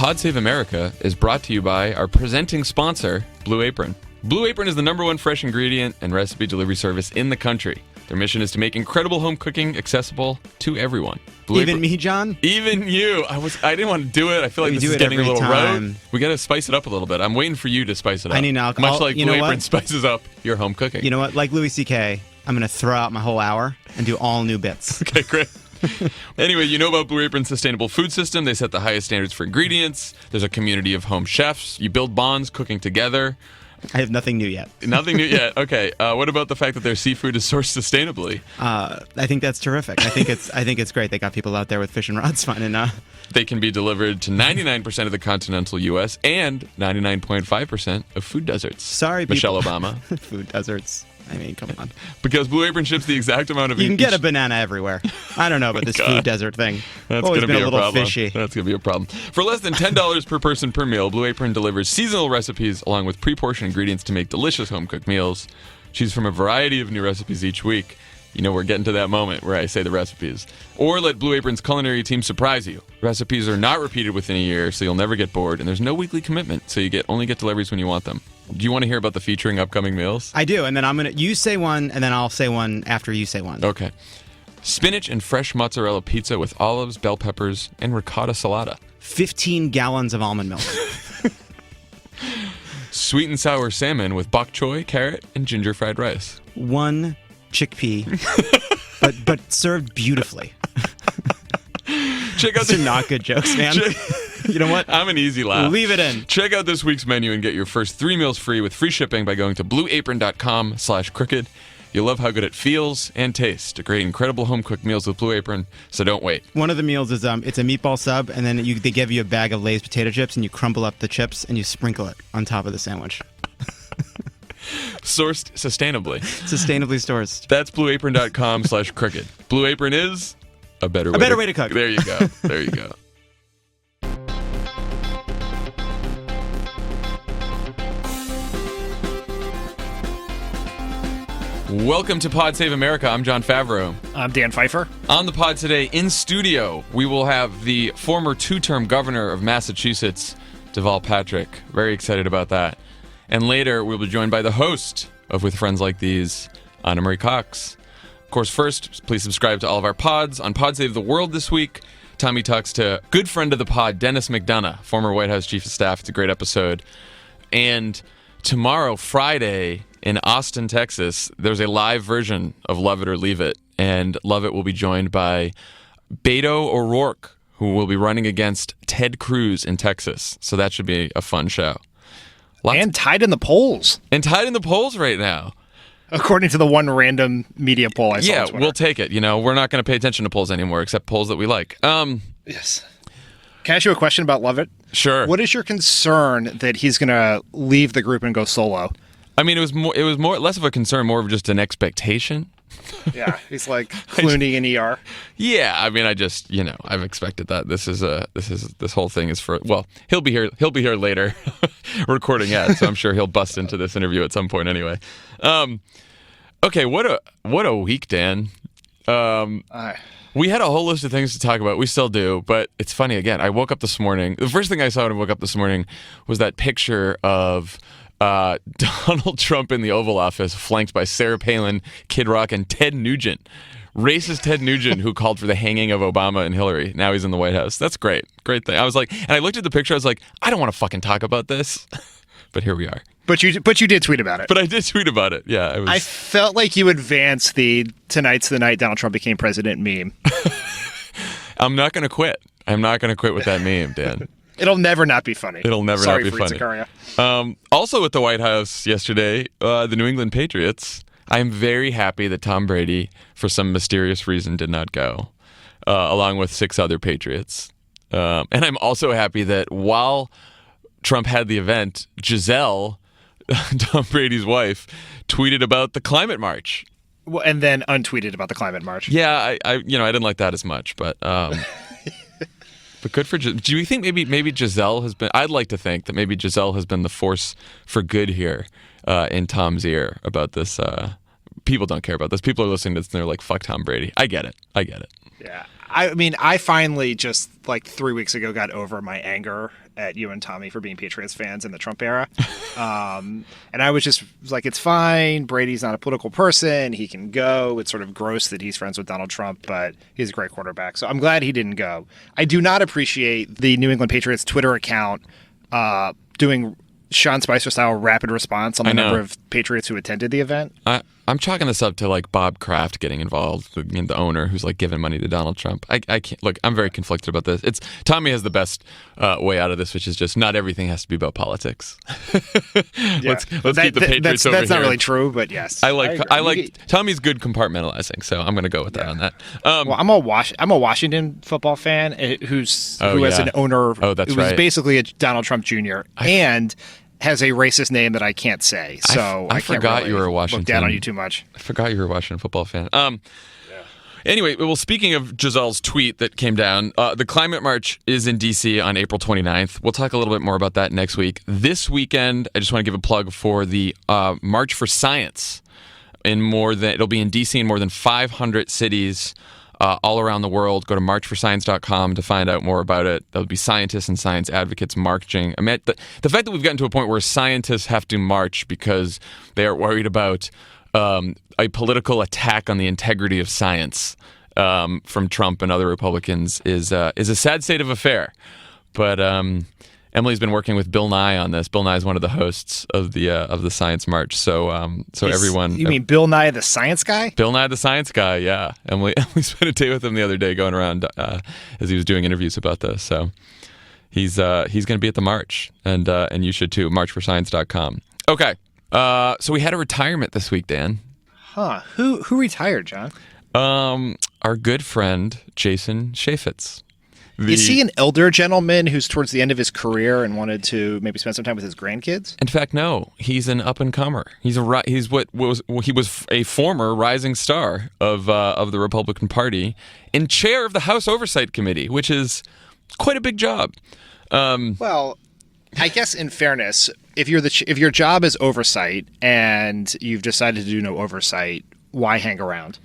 Pod Save America is brought to you by our presenting sponsor, Blue Apron. Blue Apron is the #1 fresh ingredient and recipe delivery service in the country. Their mission is to make incredible home cooking accessible to everyone. Even me, John? Even you. I didn't want to do it. I feel like this is getting a little rote. We got to spice it up a little bit. I'm waiting for you to spice it up. I need alcohol. Much like Blue Apron spices up your home cooking. You know what? Like Louis C.K., I'm going to throw out my whole hour and do all new bits. Okay, great. Anyway, you know about Blue Apron's sustainable food system. They set the highest standards for ingredients. There's a community of home chefs. You build bonds cooking together. I have nothing new yet. Nothing new yet. Okay. What about the fact that their seafood is sourced sustainably? I think that's terrific. I think it's great. They got people out there with fishing rods finding. They can be delivered to 99% of the continental U.S. and 99.5% of food deserts. Sorry, Michelle Obama. Food deserts. I mean, come on. Because Blue Apron ships the exact amount of... You can get a banana everywhere. I don't know about this food desert thing. That's going to be a little problem. Fishy. That's going to be a problem. For less than $10 per person per meal, Blue Apron delivers seasonal recipes along with pre-portioned ingredients to make delicious home-cooked meals. Choose from a variety of new recipes each week. You know, we're getting to that moment where I say the recipes. Or let Blue Apron's culinary team surprise you. Recipes are not repeated within a year, so you'll never get bored, and there's no weekly commitment, so you only get deliveries when you want them. Do you want to hear about the featuring upcoming meals? I do, and then you say one, and then I'll say one after you say one. Okay. Spinach and fresh mozzarella pizza with olives, bell peppers, and ricotta salata. 15 gallons of almond milk. Sweet and sour salmon with bok choy, carrot, and ginger fried rice. 1 chickpea, but served beautifully. These are not good jokes, man. You know what? I'm an easy laugh. Leave it in. Check out this week's menu and get your first 3 meals free with free shipping by going to blueapron.com/crooked. You'll love how good it feels and tastes to create incredible home-cooked meals with Blue Apron, so don't wait. One of the meals is it's a meatball sub, and then they give you a bag of Lay's potato chips, and you crumble up the chips, and you sprinkle it on top of the sandwich. Sourced sustainably. Sustainably sourced. That's blueapron.com/crooked. Blue Apron is a better way to cook. There you go. There you go. Welcome to Pod Save America. I'm Jon Favreau. I'm Dan Pfeiffer. On the pod today, in studio, we will have the former 2-term governor of Massachusetts, Deval Patrick. Very excited about that. And later, we'll be joined by the host of With Friends Like These, Ana Marie Cox. Of course, first, please subscribe to all of our pods. On Pod Save the World this week, Tommy talks to good friend of the pod, Dennis McDonough, former White House Chief of Staff. It's a great episode. And tomorrow, Friday, in Austin, Texas, there's a live version of Love It or Leave It. And Lovett will be joined by Beto O'Rourke, who will be running against Ted Cruz in Texas. So that should be a fun show. And tied in the polls. And tied in the polls right now. According to the one random media poll I saw on Twitter. We'll take it. You know, we're not going to pay attention to polls anymore, except polls that we like. Yes. Can I ask you a question about Lovett? Sure. What is your concern that he's going to leave the group and go solo? I mean, it was more less of a concern, more of just an expectation. Yeah, he's like Clooney in ER. Yeah, I mean, I've expected that. This whole thing is for, well, he'll be here later recording ads, so I'm sure he'll bust into this interview at some point anyway. Okay, what a week, Dan. We had a whole list of things to talk about. We still do, but it's funny again. I woke up this morning. The first thing I saw when I woke up this morning was that picture of Donald Trump in the Oval Office, flanked by Sarah Palin, Kid Rock, and Ted Nugent. Racist Ted Nugent, who called for the hanging of Obama and Hillary. Now he's in the White House. That's great. Great thing. I was like, and I looked at the picture, I was like, I don't want to fucking talk about this. But here we are. But you did tweet about it. But I did tweet about it. Yeah. I felt like you advanced the "tonight's the night Donald Trump became president" meme. I'm not going to quit. I'm not going to quit with that meme, Dan. It'll never not be funny. It'll never not be funny. Also at the White House yesterday, the New England Patriots. I'm very happy that Tom Brady, for some mysterious reason, did not go, along with 6 other Patriots. And I'm also happy that while Trump had the event, Giselle, Tom Brady's wife, tweeted about the climate march. Well, and then untweeted about the climate march. Yeah, I didn't like that as much, but but good for. Do you think maybe Giselle has been? I'd like to think that maybe Giselle has been the force for good here in Tom's ear about this. People don't care about this. People are listening to this and they're like, "Fuck Tom Brady." I get it. Yeah, I mean, I finally just like 3 weeks ago got over my anger at you and Tommy for being Patriots fans in the Trump era. And I was just like, it's fine. Brady's not a political person. He can go. It's sort of gross that he's friends with Donald Trump, but he's a great quarterback. So I'm glad he didn't go. I do not appreciate the New England Patriots Twitter account doing Sean Spicer-style rapid response on the number of Patriots who attended the event. I'm chalking this up to like Bob Kraft getting involved, the owner who's like giving money to Donald Trump. I can't look. I'm very conflicted about this. Tommy has the best way out of this, which is just not everything has to be about politics. Let's keep the Patriots over here. That's not really true, but yes, I like Tommy's good compartmentalizing, so I'm going to go with that on that. Well, I'm a Washington football fan who has an owner who was basically a Donald Trump Jr. and has a racist name that I can't say. So I forgot can't really you were a Washington. Look down on you too much. I forgot you were a Washington football fan. Anyway, well, speaking of Giselle's tweet that came down, the climate march is in D.C. on April 29th. We'll talk a little bit more about that next week. This weekend, I just want to give a plug for the March for Science. It'll be in D.C. in more than 500 cities all around the world. Go to marchforscience.com to find out more about it. There'll be scientists and science advocates marching. I mean, the fact that we've gotten to a point where scientists have to march because they are worried about a political attack on the integrity of science from Trump and other Republicans is a sad state of affair. But Emily's been working with Bill Nye on this. Bill Nye is one of the hosts of the Science March. So everyone. You mean Bill Nye the Science Guy? Bill Nye the Science Guy, yeah. Emily spent a day with him the other day going around as he was doing interviews about this. So he's going to be at the march, and you should too. Marchforscience.com. Okay. So we had a retirement this week, Dan. Huh? Who retired, John? Our good friend Jason Chaffetz. Is he an elder gentleman who's towards the end of his career and wanted to maybe spend some time with his grandkids? In fact, no. He's an up and comer. He was a former rising star of the Republican Party and chair of the House Oversight Committee, which is quite a big job. Well, I guess in fairness, if your job is oversight and you've decided to do no oversight, why hang around?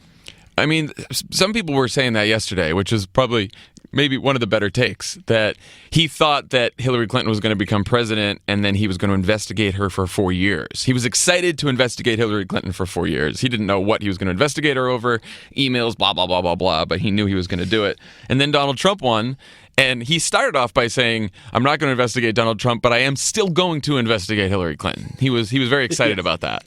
I mean, some people were saying that yesterday, which is probably maybe one of the better takes, that he thought that Hillary Clinton was going to become president and then he was going to investigate her for 4 years. He was excited to investigate Hillary Clinton for 4 years. He didn't know what he was going to investigate her over, emails, blah, blah, blah, blah, blah, but he knew he was going to do it. And then Donald Trump won. And he started off by saying, I'm not going to investigate Donald Trump, but I am still going to investigate Hillary Clinton. He was very excited about that.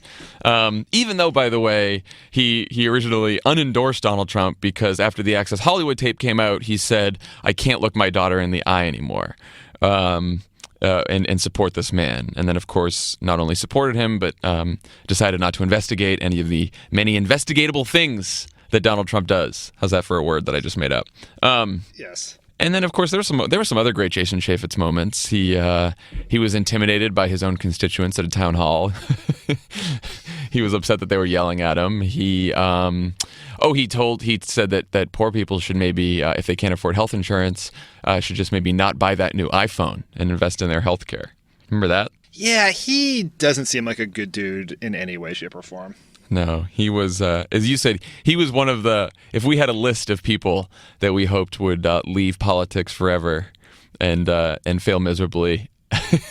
Even though, by the way, he originally unendorsed Donald Trump because after the Access Hollywood tape came out, he said, I can't look my daughter in the eye anymore and support this man. And then, of course, not only supported him, but decided not to investigate any of the many investigatable things that Donald Trump does. How's that for a word that I just made up? Yes. And then, of course, there were some other great Jason Chaffetz moments. He was intimidated by his own constituents at a town hall. He was upset that they were yelling at him. He said that poor people should maybe, if they can't afford health insurance, should just maybe not buy that new iPhone and invest in their health care. Remember that? Yeah, he doesn't seem like a good dude in any way, shape, or form. No, he was, as you said, he was one of the, if we had a list of people that we hoped would leave politics forever and fail miserably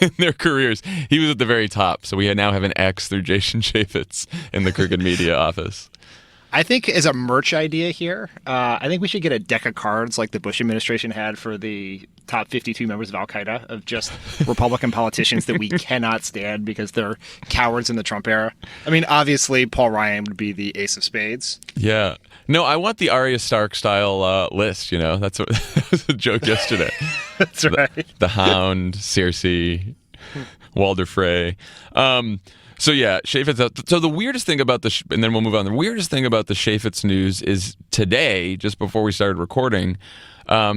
in their careers, he was at the very top. So we now have an X through Jason Chaffetz in the Crooked Media office. I think as a merch idea here, I think we should get a deck of cards like the Bush administration had for the top 52 members of Al-Qaeda, of just Republican politicians that we cannot stand because they're cowards in the Trump era. I mean, obviously, Paul Ryan would be the ace of spades. Yeah. No, I want the Arya Stark style list, that was a joke yesterday. That's right. The Hound, Cersei, Walder Frey. So yeah, Chaffetz. So the weirdest thing about and then we'll move on. The weirdest thing about the Chaffetz news is today, just before we started recording,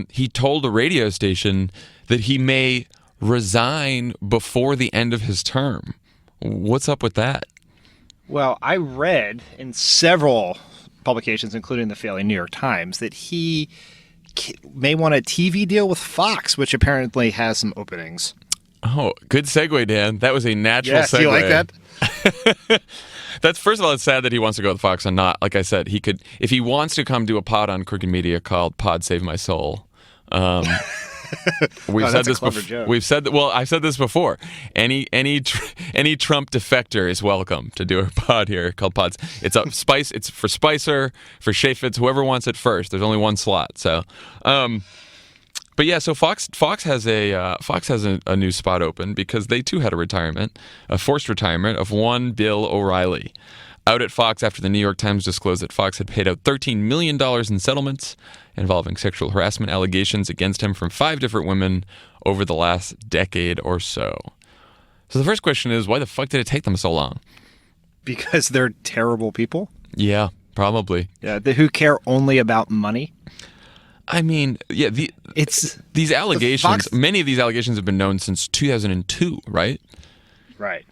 he told a radio station that he may resign before the end of his term. What's up with that? Well, I read in several publications, including the failing New York Times, that he may want a TV deal with Fox, which apparently has some openings. Oh, good segue, Dan. That was a natural Yes, segue. do you like that? That's, first of all, it's sad that he wants to go with Fox and not, like I said, he could, if he wants to come do a pod on Crooked Media called Pod Save My Soul. We've said this before. We've said that. Well, I said this before. Any Trump defector is welcome to do a pod here called Pods. It's a Spice. It's for Spicer, for Chaffetz, whoever wants it first. There's only one slot. So, but yeah. So Fox has a new spot open because they too had a forced retirement of one Bill O'Reilly. Out at Fox after the New York Times disclosed that Fox had paid out $13 million in settlements involving sexual harassment allegations against him from 5 different women over the last decade or so. So the first question is, why the fuck did it take them so long? Because they're terrible people? Yeah, probably. Yeah, who care only about money? I mean, yeah, these allegations, many of these allegations have been known since 2002, right? Right.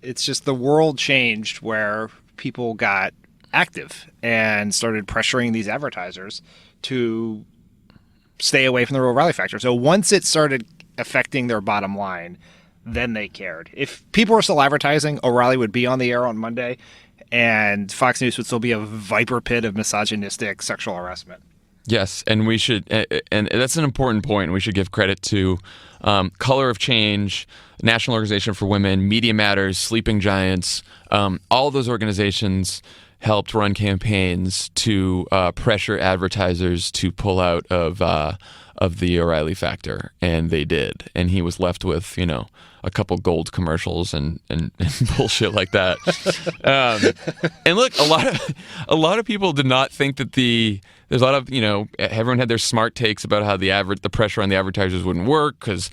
It's just the world changed where people got active and started pressuring these advertisers to stay away from the O'Reilly factor. So once it started affecting their bottom line, then they cared. If people were still advertising, O'Reilly would be on the air on Monday, and Fox News would still be a viper pit of misogynistic sexual harassment. Yes, and we should, and that's an important point. We should give credit to Color of Change, National Organization for Women, Media Matters, Sleeping Giants. All of those organizations helped run campaigns to pressure advertisers to pull out of the O'Reilly factor, and they did. And he was left with, a couple gold commercials and bullshit like that. And look, a lot of people did not think that there's a lot of, everyone had their smart takes about how the pressure on the advertisers wouldn't work because,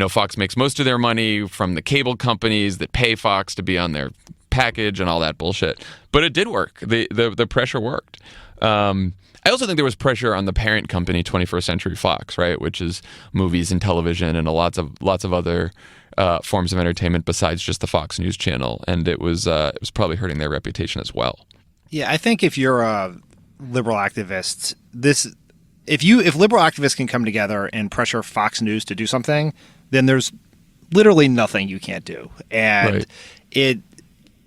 Fox makes most of their money from the cable companies that pay Fox to be on their package and all that bullshit. But it did work. The pressure worked. I also think there was pressure on the parent company, 21st Century Fox, right, which is movies and television and lots of other forms of entertainment besides just the Fox News channel, and it was probably hurting their reputation as well. Yeah, I think if you're a liberal activist, if liberal activists can come together and pressure Fox News to do something, then there's literally nothing you can't do, and right.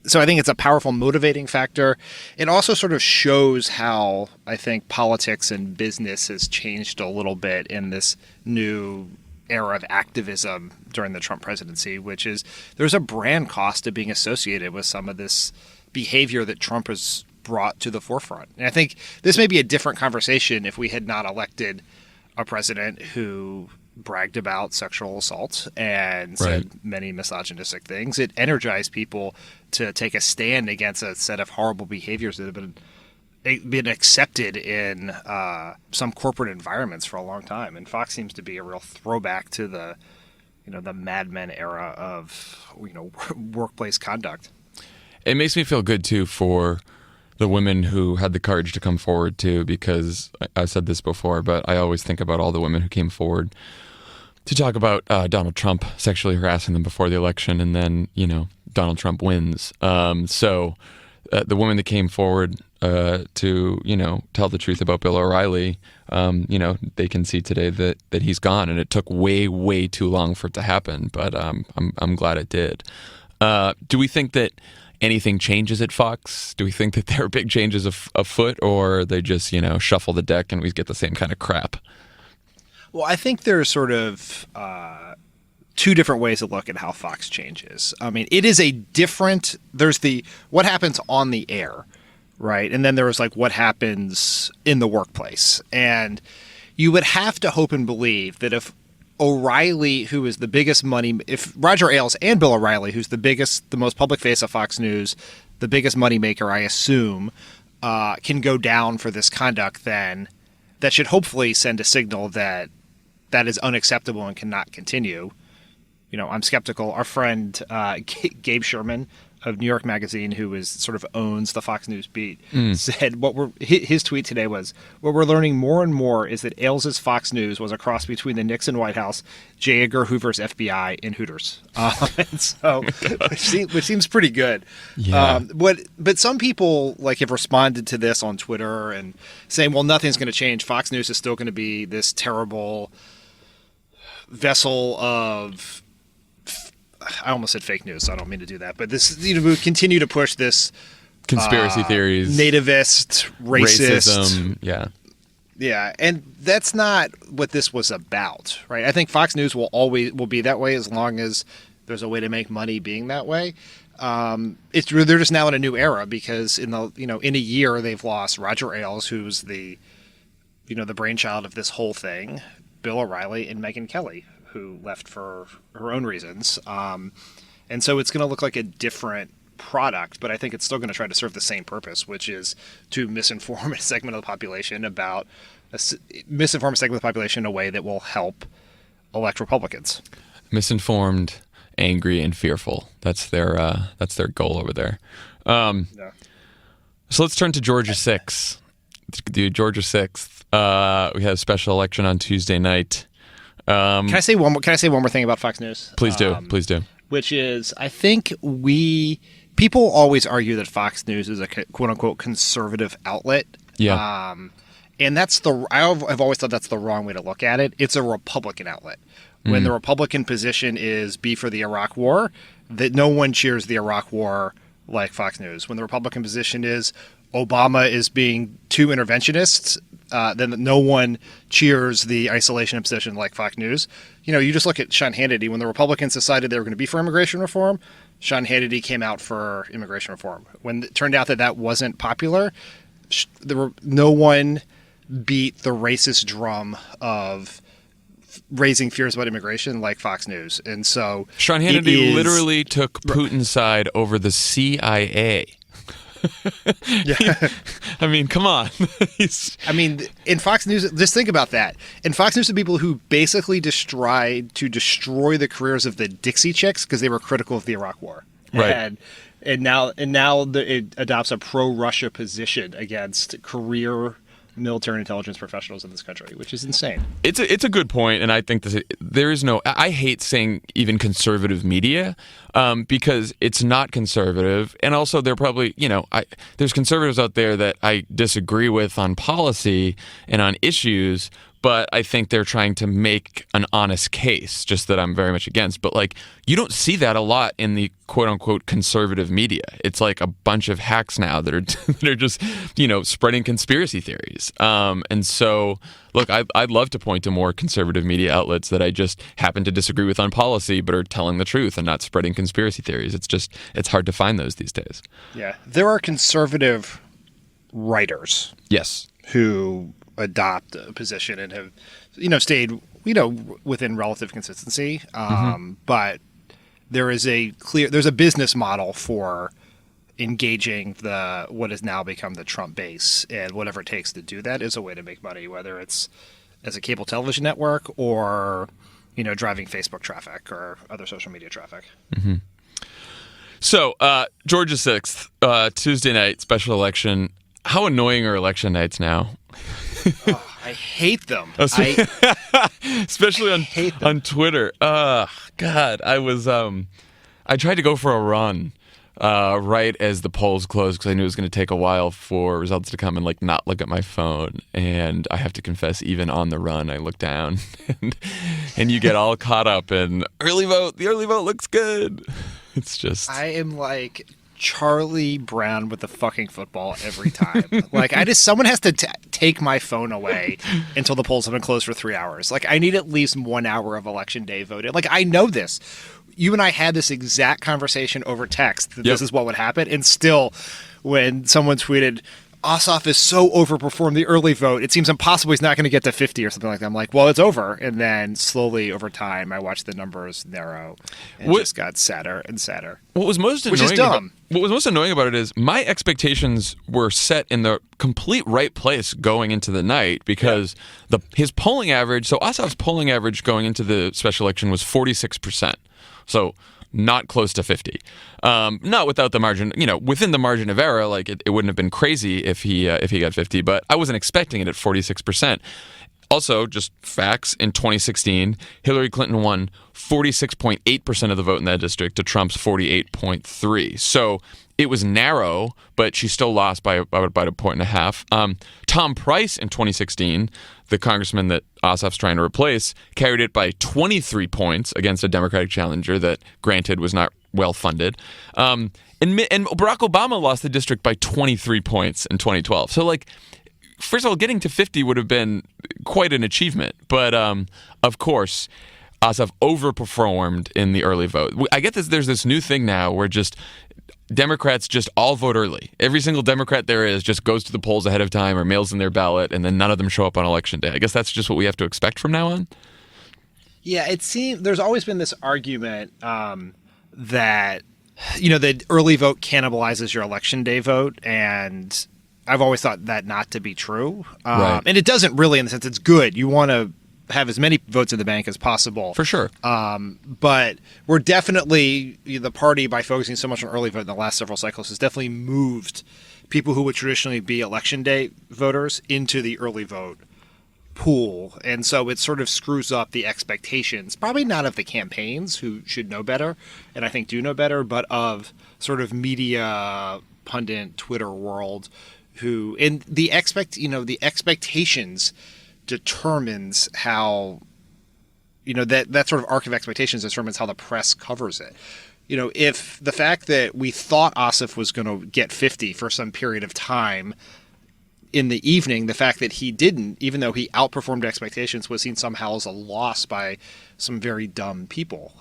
So I think it's a powerful motivating factor. It also sort of shows how I think politics and business has changed a little bit in this new era of activism during the Trump presidency, which is there's a brand cost to being associated with some of this behavior that Trump has brought to the forefront. And I think this may be a different conversation if we had not elected a president who bragged about sexual assault and said many misogynistic things. It energized people to take a stand against a set of horrible behaviors that have been accepted in some corporate environments for a long time. And Fox seems to be a real throwback to the Mad Men era of workplace conduct. It makes me feel good too for the women who had the courage to come forward too, because I've said this before, but I always think about all the women who came forward to talk about Donald Trump sexually harassing them before the election, and then Donald Trump wins. So the women that came forward to tell the truth about Bill O'Reilly, they can see today that he's gone, and it took way too long for it to happen, but I'm glad it did. Do we think that anything changes at Fox? Do we think that there are big changes afoot, or they just shuffle the deck and we get the same kind of crap? Well, I think there's sort of two different ways to look at how Fox changes. I mean, it is there's what happens on the air, right? And then there was what happens in the workplace. And you would have to hope and believe that if O'Reilly, who is the biggest if Roger Ailes and Bill O'Reilly, who's the most public face of Fox News, the biggest moneymaker, I assume, can go down for this conduct, then that should hopefully send a signal that is unacceptable and cannot continue. I'm skeptical. Our friend Gabe Sherman of New York Magazine, who sort of owns the Fox News beat, said his tweet today was, what we're learning more and more is that Ailes' Fox News was a cross between the Nixon White House, J. Edgar Hoover's FBI, and Hooters. And so, which seems pretty good. Yeah. But some people have responded to this on Twitter and saying, well, nothing's going to change. Fox News is still going to be this terrible vessel of I almost said fake news, so I don't mean to do that. But this, we continue to push this conspiracy theories, nativist, racist, racism. Yeah. Yeah, and that's not what this was about, right? I think Fox News will be that way as long as there's a way to make money being that way. They're just now in a new era because in a year they've lost Roger Ailes, who's the brainchild of this whole thing, Bill O'Reilly, and Megyn Kelly, who left for her own reasons. And so it's going to look like a different product, but I think it's still going to try to serve the same purpose, which is to misinform a segment of the population in a way that will help elect Republicans. Misinformed, angry, and fearful. That's their goal over there. So let's turn to Georgia 6. The Georgia 6th. We had a special election on Tuesday night. Can I say one more thing about Fox News? Please do. Which is, I think people always argue that Fox News is a quote unquote conservative outlet. Yeah. And I've always thought that's the wrong way to look at it. It's a Republican outlet. When the Republican position is be for the Iraq War, that no one cheers the Iraq War like Fox News. When the Republican position is Obama is being too interventionist, then no one cheers the isolation position like Fox News. You just look at Sean Hannity. When the Republicans decided they were going to be for immigration reform, Sean Hannity came out for immigration reform. When it turned out that wasn't popular, no one beat the racist drum of raising fears about immigration like Fox News. And so Sean Hannity literally took Putin's side over the CIA. Yeah. I mean, come on. In Fox News, just think about that. In Fox News, the people who basically tried to destroy the careers of the Dixie Chicks because they were critical of the Iraq War. Right. And now it adopts a pro-Russia position against career military intelligence professionals in this country, which is insane. It's a good point, and I think there is no. I hate saying even conservative media because it's not conservative, and also they're probably there's conservatives out there that I disagree with on policy and on issues. But I think they're trying to make an honest case, just that I'm very much against. But you don't see that a lot in the quote unquote conservative media. It's like a bunch of hacks now that are just spreading conspiracy theories. And so look, I'd love to point to more conservative media outlets that I just happen to disagree with on policy, but are telling the truth and not spreading conspiracy theories. It's hard to find those these days. Yeah, there are conservative writers. Yes, who adopt a position and have stayed within relative consistency, but there's a business model for engaging what has now become the Trump base, and whatever it takes to do that is a way to make money, whether it's as a cable television network or driving Facebook traffic or other social media traffic. So Georgia 6th, Tuesday night, special election. How annoying are election nights now? I hate them. Especially on Twitter. God, I tried to go for a run right as the polls closed because I knew it was going to take a while for results to come and not look at my phone. And I have to confess, even on the run, I look down and you get all caught up in early vote. The early vote looks good. It's just I am like Charlie Brown with the fucking football every time. Someone has to take my phone away until the polls have been closed for 3 hours. I need at least 1 hour of election day voting. I know this. You and I had this exact conversation over text that This is what would happen. And still, when someone tweeted, Ossoff is so overperformed the early vote, it seems impossible he's not going to get to 50 or something like that. I'm like, well, it's over. And then slowly over time, I watched the numbers narrow and it just got sadder and sadder. What was most annoying about it is my expectations were set in the complete right place going into the night because his polling average, so Ossoff's polling average going into the special election was 46%. So not close to 50. Not without the margin, within the margin of error. It wouldn't have been crazy if he got 50, but I wasn't expecting it at 46%. Also, just facts, in 2016, Hillary Clinton won 46.8% of the vote in that district to Trump's 48.3%. So it was narrow, but she still lost by about a point and a half. Tom Price in 2016, the congressman that Ossoff's trying to replace, carried it by 23 points against a Democratic challenger that, granted, was not well funded. And Barack Obama lost the district by 23 points in 2012. So, like, first of all, getting to 50 would have been quite an achievement. But, of course, Ossoff overperformed in the early vote. I get this. There's this new thing now where just Democrats just all vote early. Every single Democrat there is just goes to the polls ahead of time or mails in their ballot, and then none of them show up on Election Day. I guess that's just what we have to expect from now on. Yeah, it seems there's always been this argument that, the early vote cannibalizes your Election Day vote, and I've always thought that not to be true. Right. And it doesn't really, in the sense it's good. You want to have as many votes in the bank as possible. For sure. But we're definitely, the party, by focusing so much on early vote in the last several cycles, has definitely moved people who would traditionally be Election Day voters into the early vote pool. And so it sort of screws up the expectations, probably not of the campaigns, who should know better, and I think do know better, but of sort of media, pundit, Twitter world, who, and the expectations determines how, that sort of arc of expectations determines how the press covers it. If the fact that we thought Ossoff was going to get 50 for some period of time in the evening, the fact that he didn't, even though he outperformed expectations, was seen somehow as a loss by some very dumb people.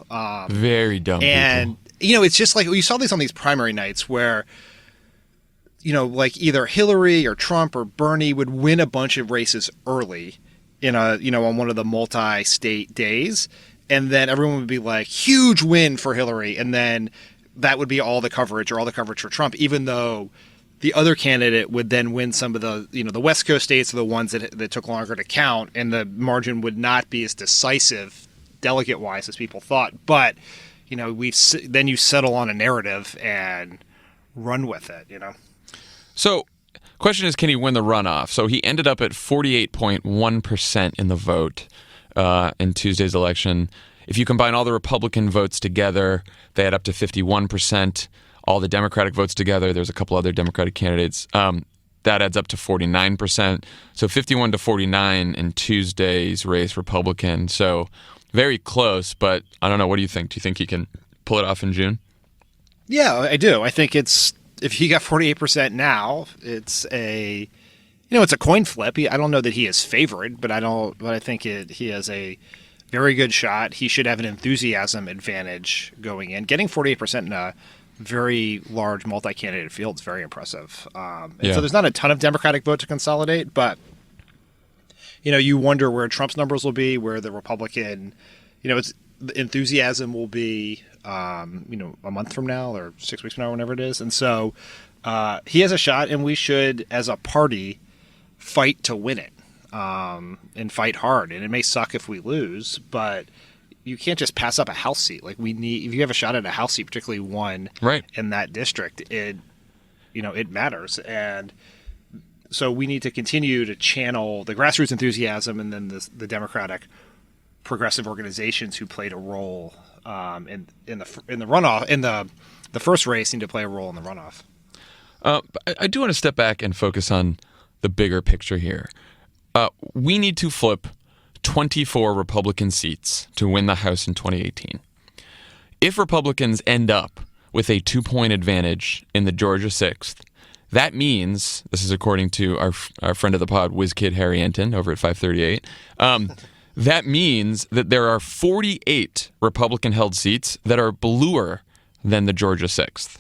Very dumb people. It's just like, you saw this on these primary nights where, like either Hillary or Trump or Bernie would win a bunch of races early on one of the multi-state days. And then everyone would be like, huge win for Hillary. And then that would be all the coverage for Trump, even though the other candidate would then win some of the, the West Coast states are the ones that took longer to count. And the margin would not be as decisive delegate wise as people thought. But, then you settle on a narrative and run with it, So, question is, can he win the runoff? So he ended up at 48.1% in the vote in Tuesday's election. If you combine all the Republican votes together, they add up to 51%. All the Democratic votes together, there's a couple other Democratic candidates, that adds up to 49%. So 51 to 49 in Tuesday's race, Republican. So very close, but I don't know. What do you think? Do you think he can pull it off in June? Yeah, I do. I think if he got 48% now, it's a coin flip. I don't know that he is favored, but I think he has a very good shot. He should have an enthusiasm advantage going in. Getting 48% in a very large multi-candidate field is very impressive. So there's not a ton of Democratic vote to consolidate, but you wonder where Trump's numbers will be, where the Republican, the enthusiasm will be, a month from now or 6 weeks from now, whenever it is. And so he has a shot, and we should, as a party, fight to win it, and fight hard. And it may suck if we lose, but you can't just pass up a House seat. Like, if you have a shot at a House seat, particularly one in that district, it matters. And so we need to continue to channel the grassroots enthusiasm, and then the Democratic progressive organizations who played a role in the runoff, in the first race, need to play a role in the runoff. I do want to step back and focus on the bigger picture here. We need to flip 24 Republican seats to win the House in 2018. If Republicans end up with a 2-point advantage in the Georgia 6th, that means, this is according to our friend of the pod, WizKid Harry Enton over at 538, that means that there are 48 Republican-held seats that are bluer than the Georgia 6th.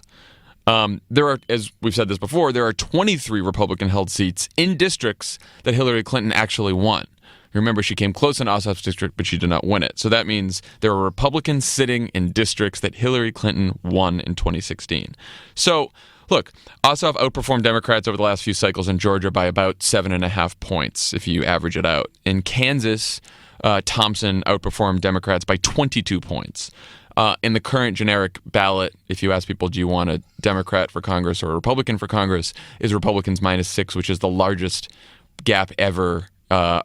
There are, as we've said this before, there are 23 Republican-held seats in districts that Hillary Clinton actually won. Remember, she came close in Ossoff's district, but she did not win it. So that means there are Republicans sitting in districts that Hillary Clinton won in 2016. So, look, Ossoff outperformed Democrats over the last few cycles in Georgia by about 7.5 points, if you average it out. In Kansas, Thompson outperformed Democrats by 22 points. In the current generic ballot, if you ask people, do you want a Democrat for Congress or a Republican for Congress, is Republicans -6, which is the largest gap ever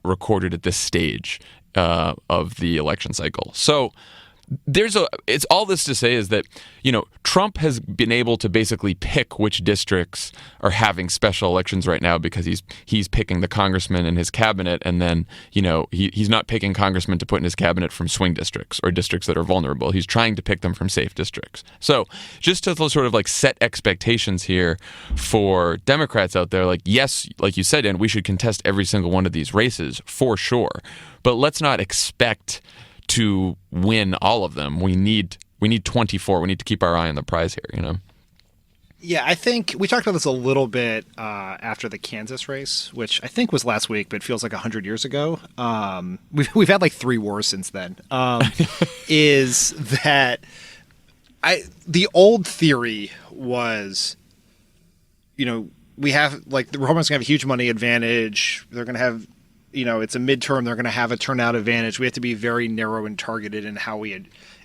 recorded at this stage of the election cycle. So it's all this to say is that, Trump has been able to basically pick which districts are having special elections right now because he's picking the congressman in his cabinet, and then, he's not picking congressmen to put in his cabinet from swing districts or districts that are vulnerable. He's trying to pick them from safe districts. So just to sort of like set expectations here for Democrats out there, like, yes, like you said, and we should contest every single one of these races for sure, but let's not expect to win all of them. We need 24. We need to keep our eye on the prize here, Yeah, I think we talked about this a little bit after the Kansas race, which I think was last week, but feels like 100 years ago. We've had like 3 wars since then. Is that the old theory was, we have like the Republicans going to have a huge money advantage. They're going to have, it's a midterm. They're going to have a turnout advantage. We have to be very narrow and targeted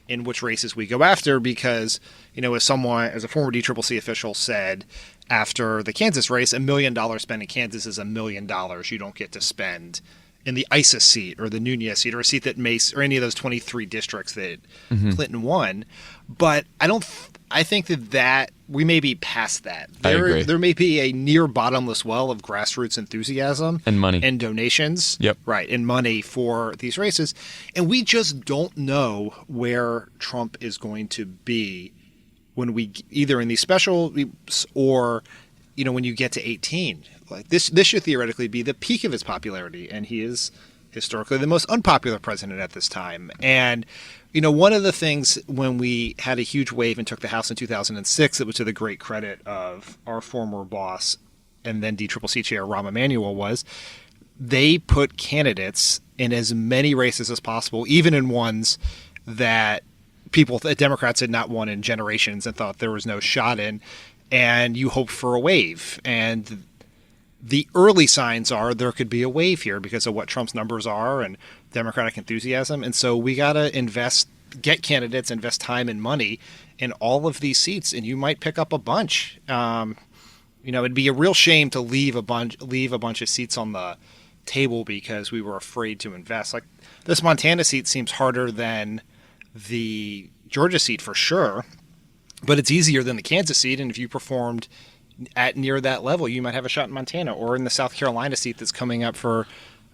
in which races we go after because, as a former DCCC official said after the Kansas race, $1 million spent in Kansas is $1 million you don't get to spend in the ISIS seat or the Nunez seat or a seat that or any of those 23 districts that Clinton won. But I think that we may be past that. I agree. There may be a near bottomless well of grassroots enthusiasm and money and donations. Yep. Right. And money for these races. And we just don't know where Trump is going to be when we either in these special or, when you get to 18. Like this should theoretically be the peak of his popularity. And he is historically the most unpopular president at this time. And one of the things when we had a huge wave and took the House in 2006, it was to the great credit of our former boss and then DCCC chair Rahm Emanuel, was they put candidates in as many races as possible, even in ones that Democrats had not won in generations and thought there was no shot in, and you hoped for a wave. And the early signs are there could be a wave here because of what Trump's numbers are and Democratic enthusiasm. And so we got to get candidates, invest time and money in all of these seats, and you might pick up a bunch. It'd be a real shame to leave a bunch of seats on the table because we were afraid to invest. Like this Montana seat seems harder than the Georgia seat for sure, but it's easier than the Kansas seat. And if you performed at near that level, you might have a shot in Montana or in the South Carolina seat that's coming up for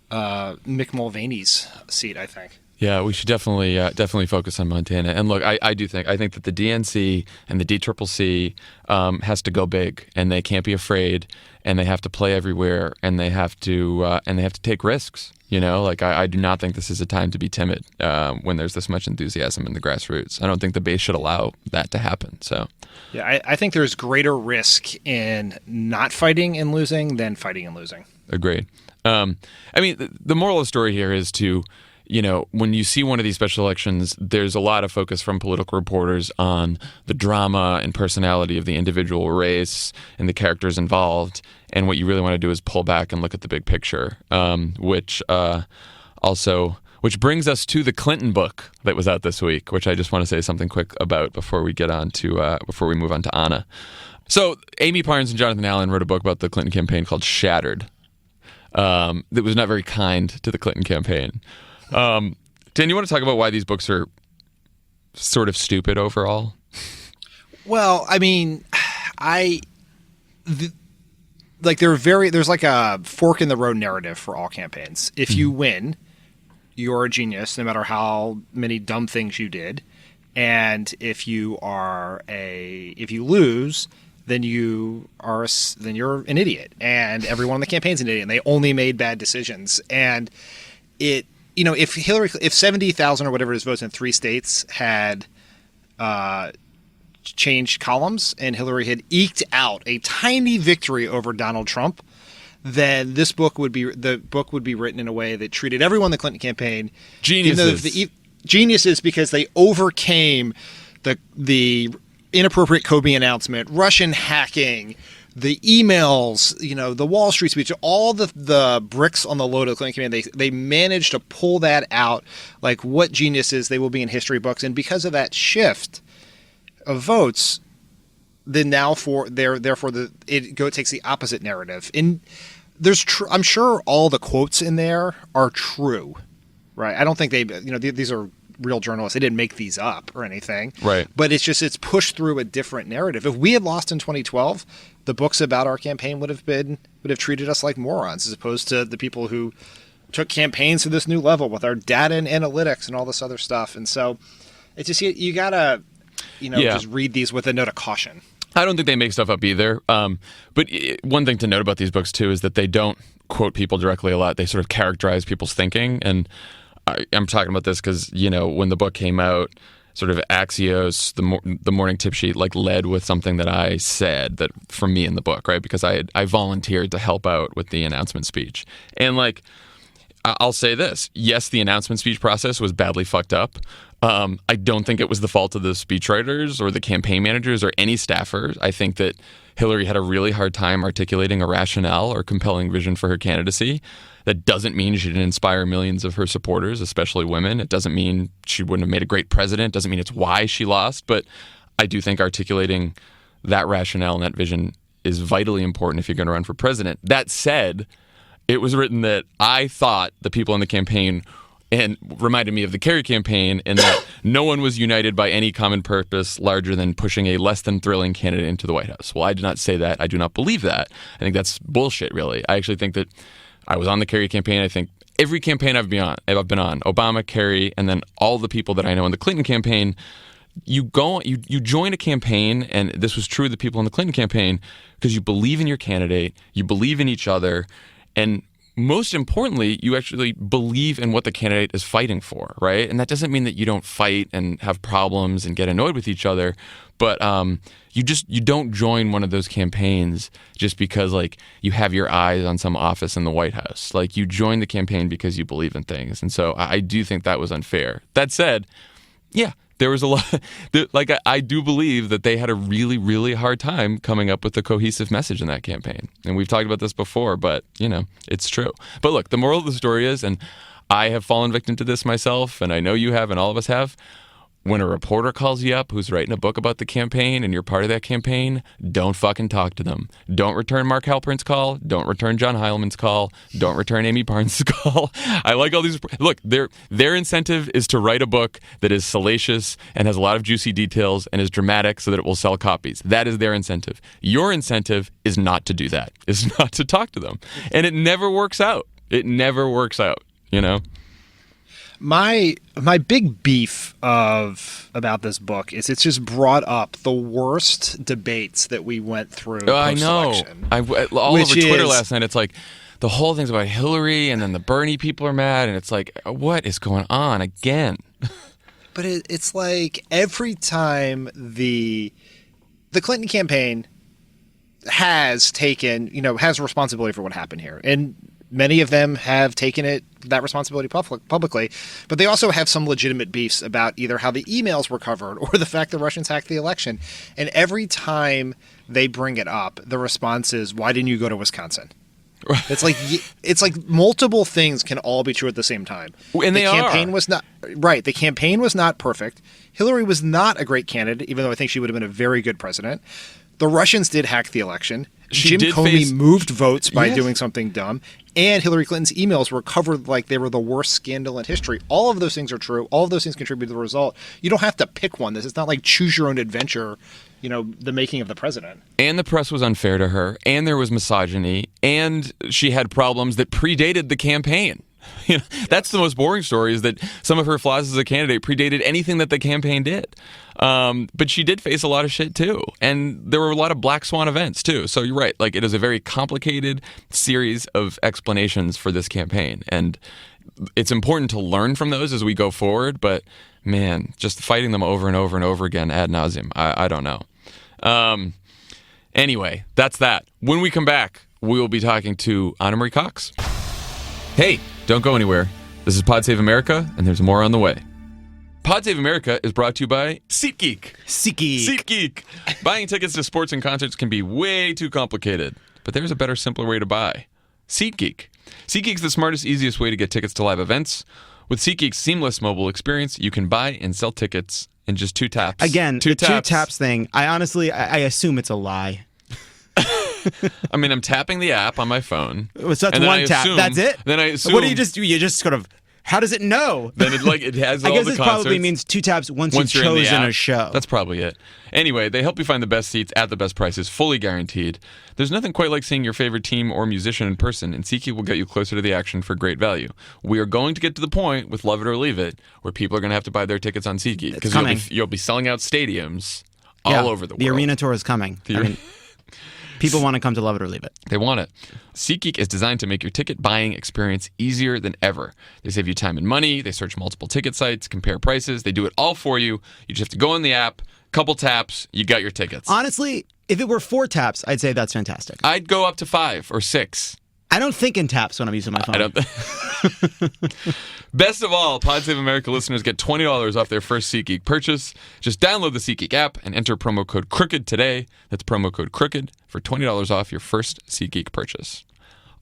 Mick Mulvaney's seat, I think. Yeah, we should definitely focus on Montana. And look, I think that the DNC and the DCCC has to go big, and they can't be afraid, and they have to play everywhere, and they have to take risks. I do not think this is a time to be timid when there's this much enthusiasm in the grassroots. I don't think the base should allow that to happen. So, yeah, I think there's greater risk in not fighting and losing than fighting and losing. Agreed. The moral of the story here is to, when you see one of these special elections, there's a lot of focus from political reporters on the drama and personality of the individual race and the characters involved. And what you really want to do is pull back and look at the big picture, which brings us to the Clinton book that was out this week, which I just want to say something quick about before we move on to Ana. So Amy Parnes and Jonathan Allen wrote a book about the Clinton campaign called Shattered. That was not very kind to the Clinton campaign. Dan, you want to talk about why these books are sort of stupid overall? Well, there's like a fork in the road narrative for all campaigns. If you win, you're a genius, no matter how many dumb things you did. And if you lose, then you're an idiot. And everyone on the campaign's an idiot. And they only made bad decisions. And if 70,000 or whatever it is votes in 3 states had changed columns and Hillary had eked out a tiny victory over Donald Trump, then the book would be written in a way that treated everyone in the Clinton campaign geniuses because they overcame the inappropriate Kobe announcement, Russian hacking, the emails, the Wall Street speech, all the bricks on the load of the Clinton campaign. They managed to pull that out. Like, what geniuses, they will be in history books. And because of that shift of votes, then now it takes the opposite narrative. And I'm sure all the quotes in there are true, right? I don't think these are real journalists. They didn't make these up or anything. Right. But it's pushed through a different narrative. If we had lost in 2012, the books about our campaign would have treated us like morons, as opposed to the people who took campaigns to this new level with our data and analytics and all this other stuff. And so it's just, you gotta, just read these with a note of caution. I don't think they make stuff up either. But one thing to note about these books too is that they don't quote people directly a lot. They sort of characterize people's thinking. And I'm talking about this because, when the book came out, sort of Axios, the morning tip sheet, led with something that I said that from me in the book, right? Because I volunteered to help out with the announcement speech. And I'll say this. Yes, the announcement speech process was badly fucked up. I don't think it was the fault of the speechwriters or the campaign managers or any staffers. I think that Hillary had a really hard time articulating a rationale or compelling vision for her candidacy. That doesn't mean she didn't inspire millions of her supporters, especially women. It doesn't mean she wouldn't have made a great president. It doesn't mean it's why she lost. But I do think articulating that rationale and that vision is vitally important if you're going to run for president. That said, it was written that I thought the people in the campaign, and reminded me of the Kerry campaign, and that no one was united by any common purpose larger than pushing a less than thrilling candidate into the White House. Well, I did not say that. I do not believe that. I think that's bullshit, really. I actually think that I was on the Kerry campaign. I think every campaign I've been on, Obama, Kerry, and then all the people that I know in the Clinton campaign, you join a campaign, and this was true of the people in the Clinton campaign, because you believe in your candidate, you believe in each other, and most importantly, you actually believe in what the candidate is fighting for, right? And that doesn't mean that you don't fight and have problems and get annoyed with each other, but you don't join one of those campaigns just because you have your eyes on some office in the White House. You join the campaign because you believe in things, and so I do think that was unfair. That said, yeah. There was a lot, I do believe that they had a really, really hard time coming up with a cohesive message in that campaign. And we've talked about this before, but, it's true. But look, the moral of the story is, and I have fallen victim to this myself, and I know you have, and all of us have, when a reporter calls you up who's writing a book about the campaign and you're part of that campaign, don't fucking talk to them. Don't return Mark Halperin's call. Don't return John Heilman's call. Don't return Amy Barnes' call. I like all these. Look, their incentive is to write a book that is salacious and has a lot of juicy details and is dramatic so that it will sell copies. That is their incentive. Your incentive is not to do that. Is not to talk to them. And it never works out. It never works out, My big beef about this book is it's just brought up the worst debates that we went through post-election. I know. All over Twitter last night, it's the whole thing's about Hillary, and then the Bernie people are mad, and it's what is going on again? But it's every time the Clinton campaign has has responsibility for what happened here, and many of them have taken that responsibility publicly, but they also have some legitimate beefs about either how the emails were covered or the fact the Russians hacked the election. And every time they bring it up, the response is, "Why didn't you go to Wisconsin?" It's multiple things can all be true at the same time. And the campaign was not right. The campaign was not perfect. Hillary was not a great candidate, even though I think she would have been a very good president. The Russians did hack the election. Jim Comey moved votes by doing something dumb, and Hillary Clinton's emails were covered like they were the worst scandal in history. All of those things are true. All of those things contribute to the result. You don't have to pick one. This is not like choose your own adventure, the making of the president. And the press was unfair to her, and there was misogyny, and she had problems that predated the campaign. That's the most boring story, is that some of her flaws as a candidate predated anything that the campaign did. But she did face a lot of shit too. And there were a lot of black swan events too. So you're right. It is a very complicated series of explanations for this campaign. And it's important to learn from those as we go forward. But man, just fighting them over and over and over again ad nauseum, I don't know. Anyway, that's that. When we come back, we will be talking to Ana Marie Cox. Hey, don't go anywhere. This is Pod Save America, and there's more on the way. Pod Save America is brought to you by SeatGeek. SeatGeek. Buying tickets to sports and concerts can be way too complicated, but there's a better, simpler way to buy. SeatGeek. SeatGeek's the smartest, easiest way to get tickets to live events. With SeatGeek's seamless mobile experience, you can buy and sell tickets in just 2 taps. Again, the 2 taps thing, I assume it's a lie. I mean, I'm tapping the app on my phone. So that's and then one I tap. assume- That's it? Then I assume. What do you just do? You just sort of, how does it know? Then it has all I guess the this concerts. probably means 2 taps once Once you've you're in the chosen app. a show. That's probably it. Anyway, they help you find the best seats at the best prices, fully guaranteed. There's nothing quite like seeing your favorite team or musician in person, and SeatGeek will get you closer to the action for great value. We are going to get to the point with Love It or Leave It, where people are going to have to buy their tickets on SeatGeek because you'll be selling out stadiums all over the world. The arena tour is coming. People want to come to Love It or Leave It. They want it. SeatGeek is designed to make your ticket buying experience easier than ever. They save you time and money. They search multiple ticket sites, compare prices. They do it all for you. You just have to go in the app, couple taps, you got your tickets. Honestly, if it were 4 taps, I'd say that's fantastic. I'd go up to 5 or 6. I don't think in taps when I'm using my phone. I don't. Best of all, Pod Save America listeners get $20 off their first SeatGeek purchase. Just download the SeatGeek app and enter promo code CROOKED today. That's promo code CROOKED for $20 off your first SeatGeek purchase.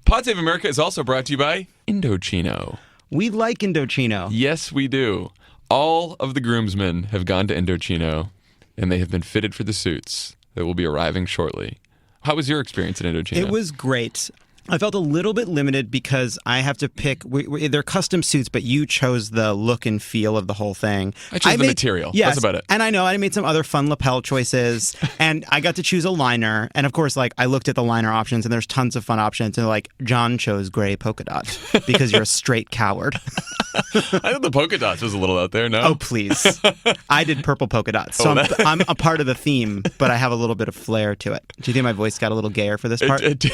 Pod Save America is also brought to you by Indochino. We like Indochino. Yes, we do. All of the groomsmen have gone to Indochino, and they have been fitted for the suits that will be arriving shortly. How was your experience at Indochino? It was great. I felt a little bit limited because I have to pick. They're custom suits, but you chose the look and feel of the whole thing. I chose the material. Yes, that's about it. And I know I made some other fun lapel choices, and I got to choose a liner. And of course, like I looked at the liner options, and there's tons of fun options. And like John chose gray polka dot because you're a straight coward. I thought the polka dots was a little out there. No. Oh please! I did purple polka dots, so I'm a part of the theme, but I have a little bit of flair to it. Do you think my voice got a little gayer for this part? It did.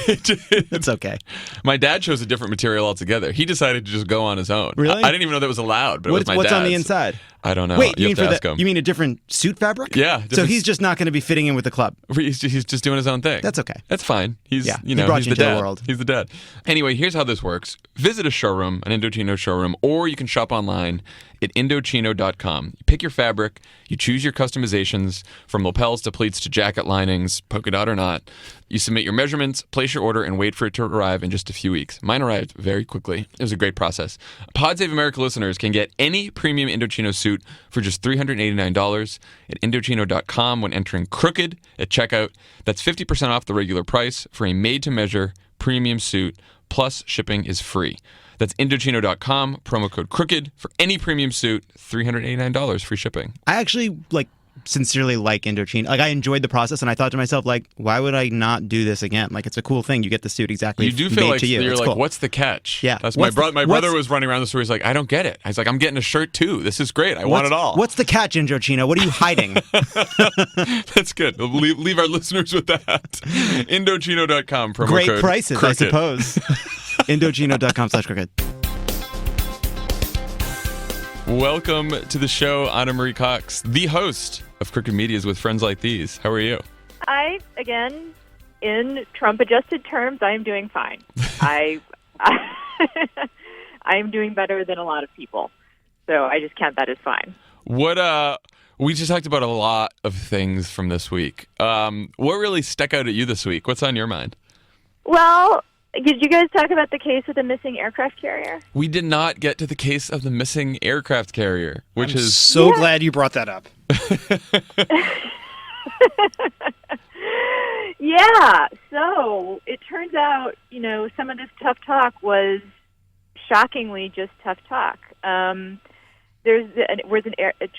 It's okay. My dad chose a different material altogether. He decided to just go on his own. Really? I didn't even know that was allowed, but it was my what's dad's. on the inside? I don't know. Wait, you you have mean to ask him. you mean a different suit fabric? Yeah. So different- he's just not going to be fitting in with the club. He's just doing his own thing. That's okay. That's fine. He's Yeah, you he know brought he's you the into the dad. world. He's the dad. Anyway, here's how this works. Visit a showroom, an Indochino showroom, or you can shop online at Indochino.com. You pick your fabric, you choose your customizations from lapels to pleats to jacket linings, polka dot or not. You submit your measurements, place your order, and wait for it to arrive in just a few weeks. Mine arrived very quickly. It was a great process. Pod Save America listeners can get any premium Indochino suit for just $389 at Indochino.com when entering CROOKED at checkout. That's 50% off the regular price for a made-to-measure premium suit, plus shipping is free. That's Indochino.com, promo code CROOKED for any premium suit, $389 free shipping. I actually sincerely like Indochino. Like I enjoyed the process, and I thought to myself, like, why would I not do this again? Like it's a cool thing. You get the suit exactly. You do feel made like to you. you're It's like, cool. what's the catch? Yeah. That's my brother. My brother what's- was running around the store. He's like, I don't get it. I was like, I'm getting a shirt too. This is great. I want it all. What's the catch, Indochino? What are you hiding? That's good. We'll leave our listeners with that. Indochino.com, promo Great code prices, CROOKED. I suppose. Indochino.com/crooked. Welcome to the show, Ana Marie Cox, the host of Crooked Medias with Friends Like These. How are you? Again, in Trump-adjusted terms, I am doing fine. I am doing better than a lot of people, so I just count that as fine. We just talked about a lot of things from this week. What really stuck out at you this week? What's on your mind? Well, did you guys talk about the case of the missing aircraft carrier? We did not get to the case of the missing aircraft carrier, which I'm is so glad you brought that up. Yeah, so it turns out, some of this tough talk was shockingly just tough talk.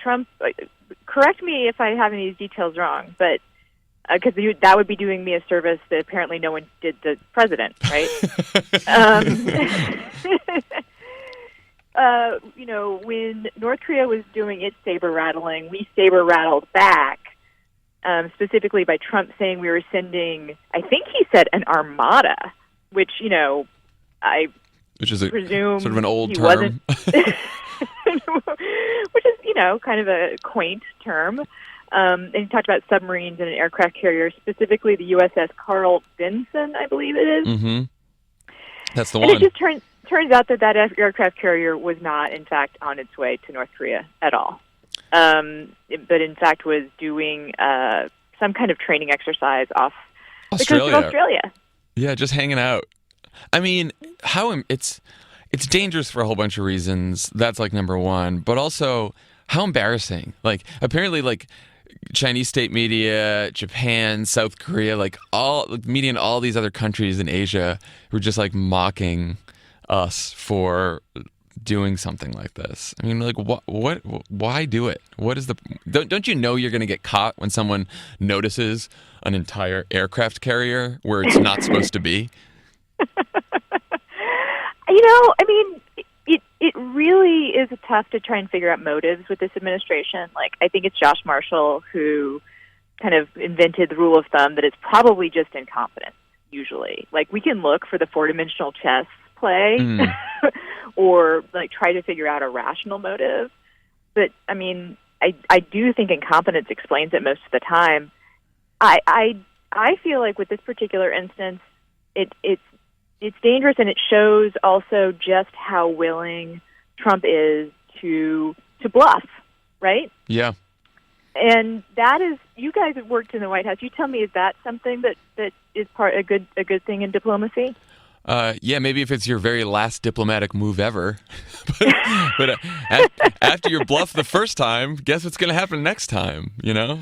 Trump, correct me if I have any of these details wrong, but because that would be doing me a service that apparently no one did the president, right? When North Korea was doing its saber rattling, we saber rattled back, specifically by Trump saying we were sending, I think he said, an armada, which, I which is a presume sort of an old he term. wasn't- which is, kind of a quaint term. And he talked about submarines and an aircraft carrier, specifically the USS Carl Vinson, I believe it is. Mm-hmm. That's the And one. it just turns out that aircraft carrier was not, in fact, on its way to North Korea at all. But, in fact, was doing some kind of training exercise off the coast of Australia. Yeah, just hanging out. I mean, it's dangerous for a whole bunch of reasons. That's like number one. But also, how embarrassing. Like, apparently, like, Chinese state media, Japan, South Korea, like all media in all these other countries in Asia who are just like mocking us for doing something like this. I mean, like, why do it? What is the? Don't you know you're going to get caught when someone notices an entire aircraft carrier where it's not supposed to be? I mean, it really is tough to try and figure out motives with this administration. Like, I think it's Josh Marshall who kind of invented the rule of thumb that it's probably just incompetence, usually. Like, we can look for the four-dimensional chess play or, like, try to figure out a rational motive. But, I mean, I do think incompetence explains it most of the time. I feel like with this particular instance, it's dangerous, and it shows also just how willing Trump is to bluff, right? Yeah. And that is, you guys have worked in the White House. You tell me, is that something that is a good thing in diplomacy? Yeah, maybe if it's your very last diplomatic move ever. but after you bluff the first time, guess what's going to happen next time? You know?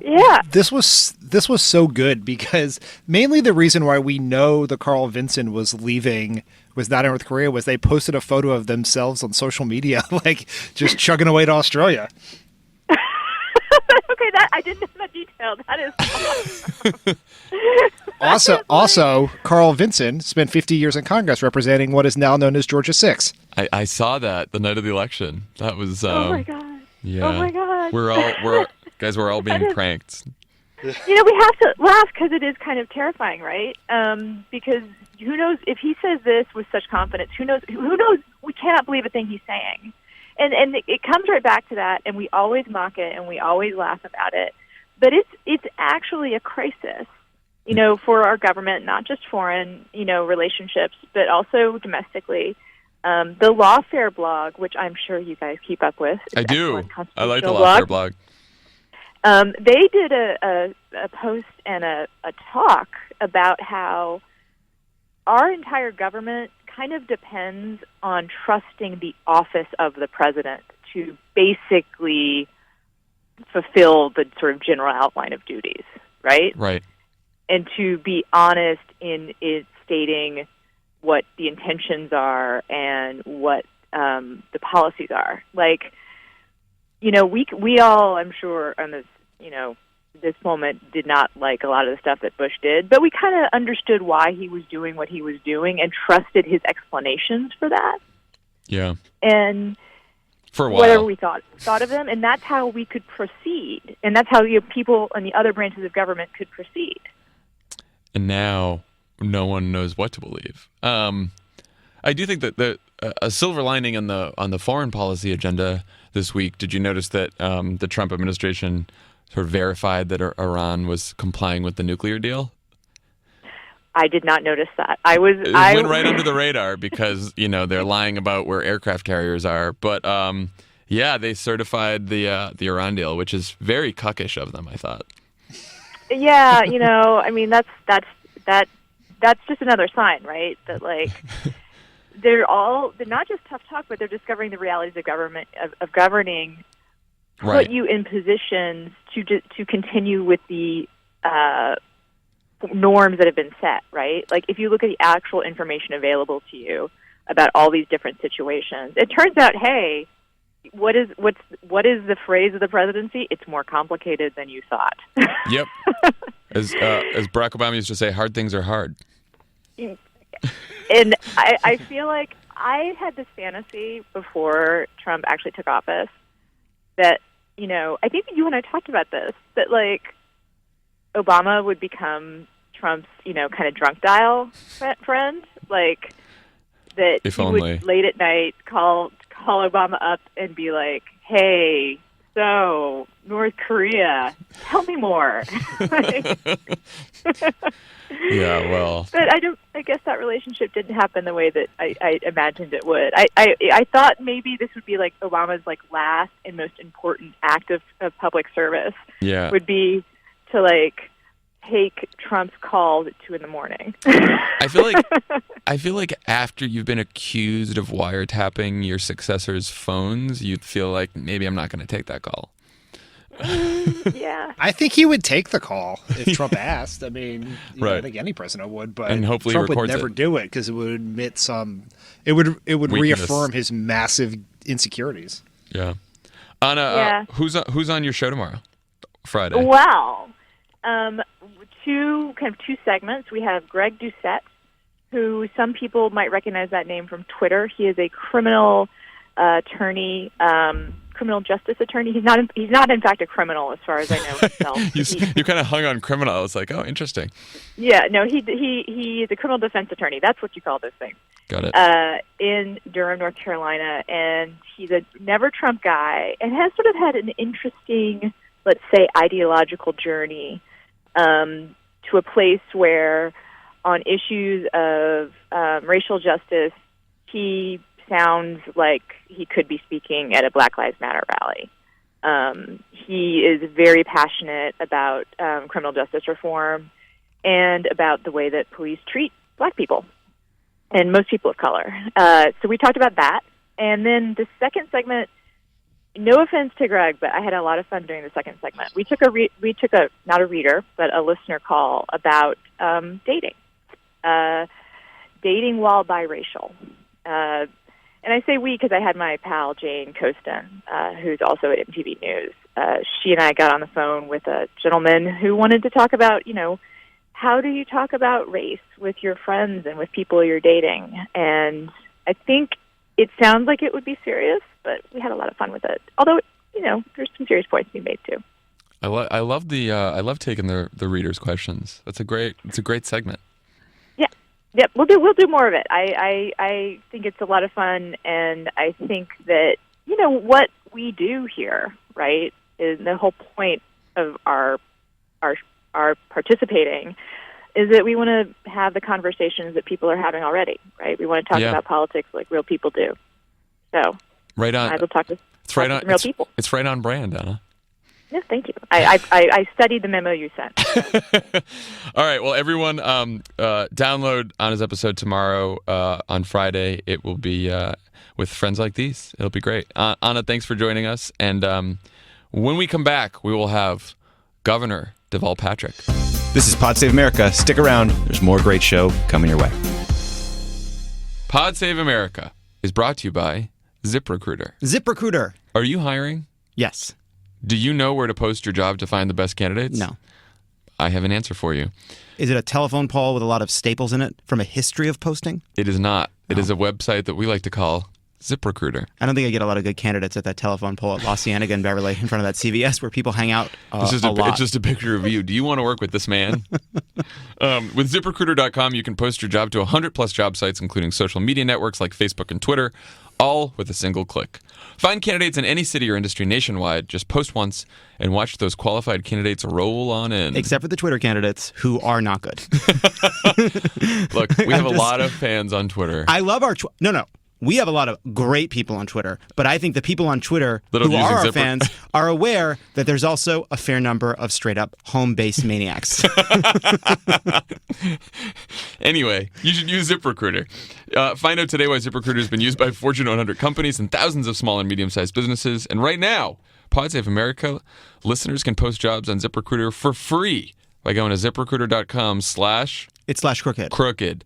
Yeah. This was so good because mainly the reason why we know the Carl Vinson was not in North Korea was they posted a photo of themselves on social media, like just chugging away to Australia. Okay, that I didn't know that detail. That is awesome. Also, Carl Vinson spent 50 years in Congress representing what is now known as Georgia 6. I saw that the night of the election. That was oh my god. Yeah. Oh my god. We're all being pranked. We have to laugh because it is kind of terrifying, right? Because who knows if he says this with such confidence? Who knows? We cannot believe a thing he's saying, and it comes right back to that. And we always mock it, and we always laugh about it. But it's actually a crisis, for our government, not just foreign, relationships, but also domestically. The Lawfare blog, which I'm sure you guys keep up with. I do. I like the Lawfare blog. They did a post and a talk about how our entire government kind of depends on trusting the office of the president to basically fulfill the sort of general outline of duties, right? Right. And to be honest in it stating what the intentions are and what the policies are. Like, we all, I'm sure, on this, this moment did not like a lot of the stuff that Bush did, but we kind of understood why he was doing what he was doing and trusted his explanations for that. Yeah. And for a while, whatever we thought of them, and that's how we could proceed, and that's how people in the other branches of government could proceed. And now no one knows what to believe. I do think that a silver lining on the foreign policy agenda this week. Did you notice that the Trump administration sort of verified that Iran was complying with the nuclear deal? I did not notice that. It went right under the radar because they're lying about where aircraft carriers are. But yeah, they certified the Iran deal, which is very cuckish of them, I thought. Yeah, I mean that's just another sign, right? That like they're not just tough talk, but they're discovering the realities of government of governing. Right. Put you in positions to continue with the norms that have been set, right? Like if you look at the actual information available to you about all these different situations, it turns out, hey, what is the phrase of the presidency? It's more complicated than you thought. Yep. As Barack Obama used to say, hard things are hard. And I feel like I had this fantasy before Trump actually took office that, I think you and I talked about this, that like Obama would become Trump's, kind of drunk dial friend, like that if he only. would late at night call Obama up and be like, hey, so North Korea, tell me more. Yeah, well. But I guess that relationship didn't happen the way that I imagined it would. I thought maybe this would be like Obama's like last and most important act of public service. Yeah. Would be to like take Trump's calls at 2 a.m. I feel like after you've been accused of wiretapping your successor's phones, you'd feel like maybe I'm not going to take that call. Yeah. I think he would take the call if Trump asked. I mean, Right. I think any president would, but And hopefully he Trump would records never it. do it because it would admit it would Weakness. reaffirm his massive insecurities. Yeah. Anna, Yeah. who's on your show tomorrow? Friday. Well, two segments. We have Greg Doucette, who some people might recognize that name from Twitter. He is a criminal attorney, criminal justice attorney. He's not in fact a criminal as far as I know himself. You kind of hung on criminal. I was like, oh, interesting. Yeah, no, he is a criminal defense attorney. That's what you call those things. Got it. In Durham, North Carolina, and he's a never Trump guy and has sort of had an interesting, let's say, ideological journey to a place where on issues of racial justice, he sounds like he could be speaking at a Black Lives Matter rally. He is very passionate about criminal justice reform and about the way that police treat Black people and most people of color. So we talked about that. And then the second segment, no offense to Greg, but I had a lot of fun during the second segment. We took a not a reader, but a listener call about dating. Dating while biracial. And I say we because I had my pal Jane Costin, who's also at MTV News. She and I got on the phone with a gentleman who wanted to talk about, how do you talk about race with your friends and with people you're dating? And I think it sounds like it would be serious, but we had a lot of fun with it. Although, there's some serious points to be made too. I love taking the readers' questions. It's a great segment. Yep, we'll do more of it. I think it's a lot of fun, and I think that what we do here, right, is the whole point of our participating is that we want to have the conversations that people are having already, right? We want to talk about politics like real people do. So right on. I will talk to some real people. It's right on brand, Anna. Yeah, thank you. I studied the memo you sent. All right. Well, everyone, download Anna's episode tomorrow on Friday. It will be with friends like these. It'll be great. Anna, thanks for joining us. And when we come back, we will have Governor Deval Patrick. This is Pod Save America. Stick around. There's more great show coming your way. Pod Save America is brought to you by ZipRecruiter. ZipRecruiter. Are you hiring? Yes. Do you know where to post your job to find the best candidates? No. I have an answer for you. Is it a telephone poll with a lot of staples in it from a history of posting? It is not. It is a website that we like to call ZipRecruiter. I don't think I get a lot of good candidates at that telephone poll at La Cienega in Beverly in front of that CVS where people hang out It's lot. just a picture of you. Do you want to work with this man? With ZipRecruiter.com, you can post your job to 100-plus job sites, including social media networks like Facebook and Twitter, all with a single click. Find candidates in any city or industry nationwide. Just post once and watch those qualified candidates roll on in. Except for the Twitter candidates who are not good. Look, we have a lot of fans on Twitter. I love our No. We have a lot of great people on Twitter, but I think the people on Twitter That who are are using our Zipper. fans are aware that there's also a fair number of straight-up home-based maniacs. Anyway, you should use ZipRecruiter. Find out today why ZipRecruiter has been used by Fortune 100 companies and thousands of small and medium-sized businesses. And right now, Pod Save America listeners can post jobs on ZipRecruiter for free by going to ZipRecruiter.com/ It's /crooked. crooked.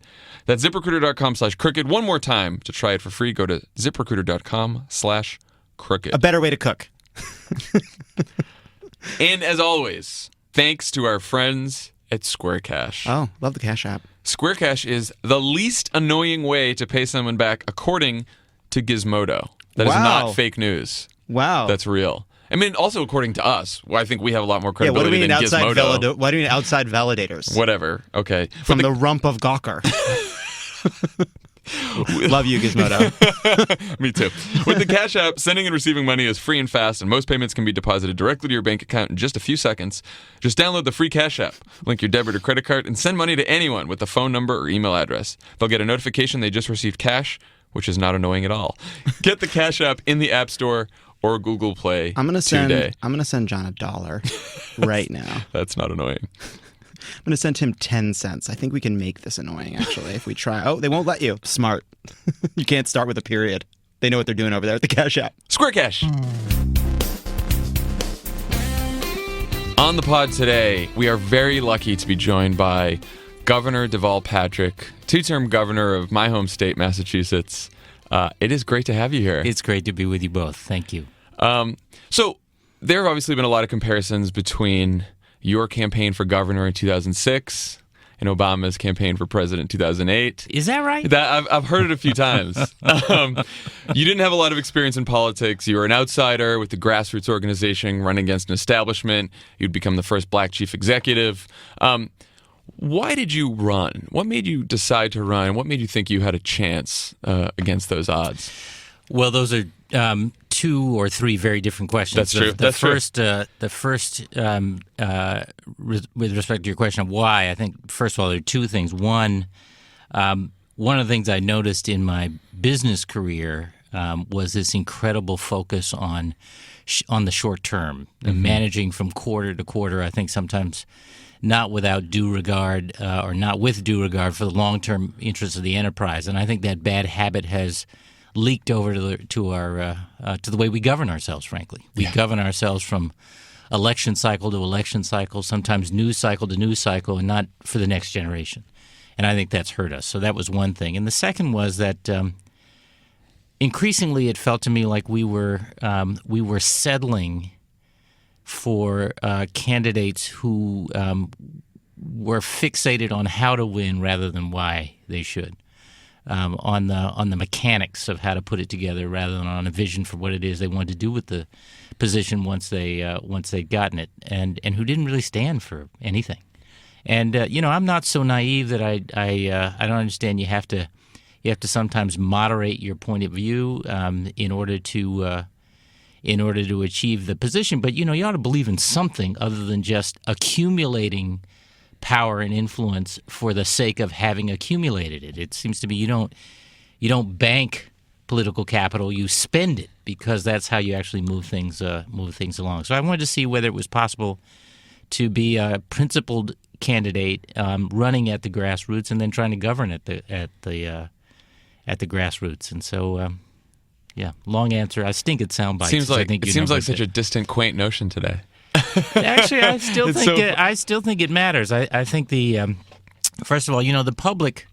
That's ZipRecruiter.com/crooked. One more time to try it for free. Go to ZipRecruiter.com/crooked. A better way to cook. And as always, thanks to our friends at Square Cash. Oh, love the Cash App. Square Cash is the least annoying way to pay someone back, according to Gizmodo. That is Wow. not fake news. Wow. That's real. I mean, also according to us, well, I think we have a lot more yeah, what do credibility we need than outside Gizmodo. What do we need outside validators? Whatever. Okay. From the rump of Gawker. Love you, Gizmodo. Me too. With the Cash App, sending and receiving money is free and fast, and most payments can be deposited directly to your bank account in just a few seconds. Just download the free Cash App, link your debit or credit card, and send money to anyone with a phone number or email address. They'll get a notification they just received cash, which is not annoying at all. Get the Cash App in the App Store or Google Play I'm gonna today. send John $1 right now. That's not annoying. I'm going to send him 10 cents. I think we can make this annoying, actually, if we try. Oh, they won't let you. Smart. You can't start with a period. They know what they're doing over there at the Cash App. Square Cash. On the pod today, we are very lucky to be joined by Governor Deval Patrick, two-term governor of my home state, Massachusetts. It is great to have you here. It's great to be with you both. Thank you. So there have obviously been a lot of comparisons between your campaign for governor in 2006 and Obama's campaign for president in 2008. Is that right? I've heard it a few times. You didn't have a lot of experience in politics. You were an outsider with the grassroots organization running against an establishment. You'd become the first black chief executive. Why did you run? What made you decide to run? What made you think you had a chance against those odds? Well, those are two or three very different questions. That's true. The first, with respect to your question of why, I think first of all there are two things. One of the things I noticed in my business career was this incredible focus on the short term, managing from quarter to quarter. I think sometimes not without due regard or not with due regard for the long term interests of the enterprise, and I think that bad habit has leaked over to the way we govern ourselves, frankly. We govern ourselves from election cycle to election cycle, sometimes news cycle to news cycle, and not for the next generation. And I think that's hurt us. So that was one thing. And the second was that increasingly it felt to me like we were settling for candidates who were fixated on how to win rather than why they should. On the mechanics of how to put it together, rather than on a vision for what it is they wanted to do with the position once they'd gotten it, and who didn't really stand for anything. And I'm not so naive that I don't understand. You have to sometimes moderate your point of view in order to achieve the position. But you ought to believe in something other than just accumulating power and influence for the sake of having accumulated it. It seems to me you don't bank political capital, you spend it, because that's how you actually move things along. So I wanted to see whether it was possible to be a principled candidate running at the grassroots and then trying to govern at the grassroots. And so long answer. I stink at sound bites. Seems like such a distant, quaint notion today. Actually, I still think it matters. I think first of all, the public,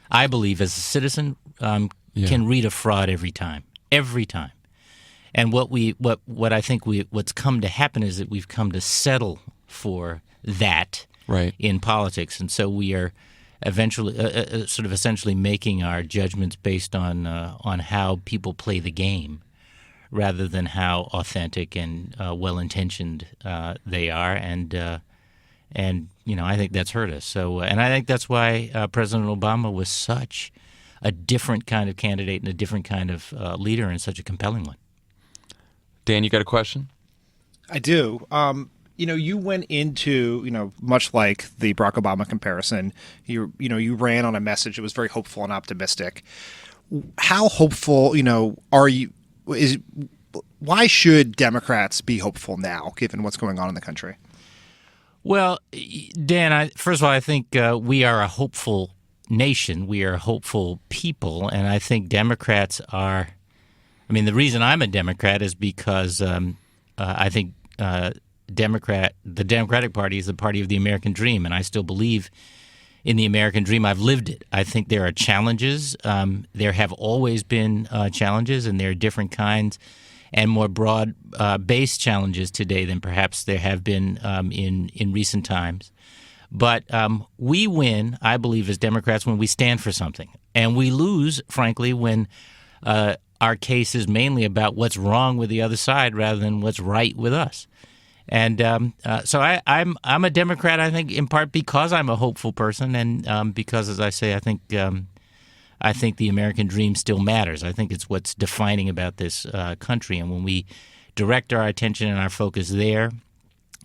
I believe, as a citizen, can read a fraud every time. And what's come to happen is that we've come to settle for that in politics, and so we are eventually, essentially making our judgments based on how people play the game, rather than how authentic and well-intentioned they are, and I think that's hurt us. So, and I think that's why President Obama was such a different kind of candidate and a different kind of leader, and such a compelling one. Dan, you got a question? I do. You went into, much like the Barack Obama comparison, you ran on a message that was very hopeful and optimistic. How hopeful, are you? Why should Democrats be hopeful now, given what's going on in the country? Well, Dan, first of all, I think we are a hopeful nation. We are a hopeful people, and I think Democrats are. I mean, the reason I'm a Democrat is because I think the Democratic Party is the party of the American dream, and I still believe in the American dream. I've lived it. I think there are challenges. There have always been challenges, and there are different kinds and more broad-based challenges today than perhaps there have been in recent times. But we win, I believe, as Democrats when we stand for something. And we lose, frankly, when our case is mainly about what's wrong with the other side rather than what's right with us. And so I'm a Democrat, I think, in part because I'm a hopeful person, and because, as I say, I think the American dream still matters. I think it's what's defining about this country. And when we direct our attention and our focus there,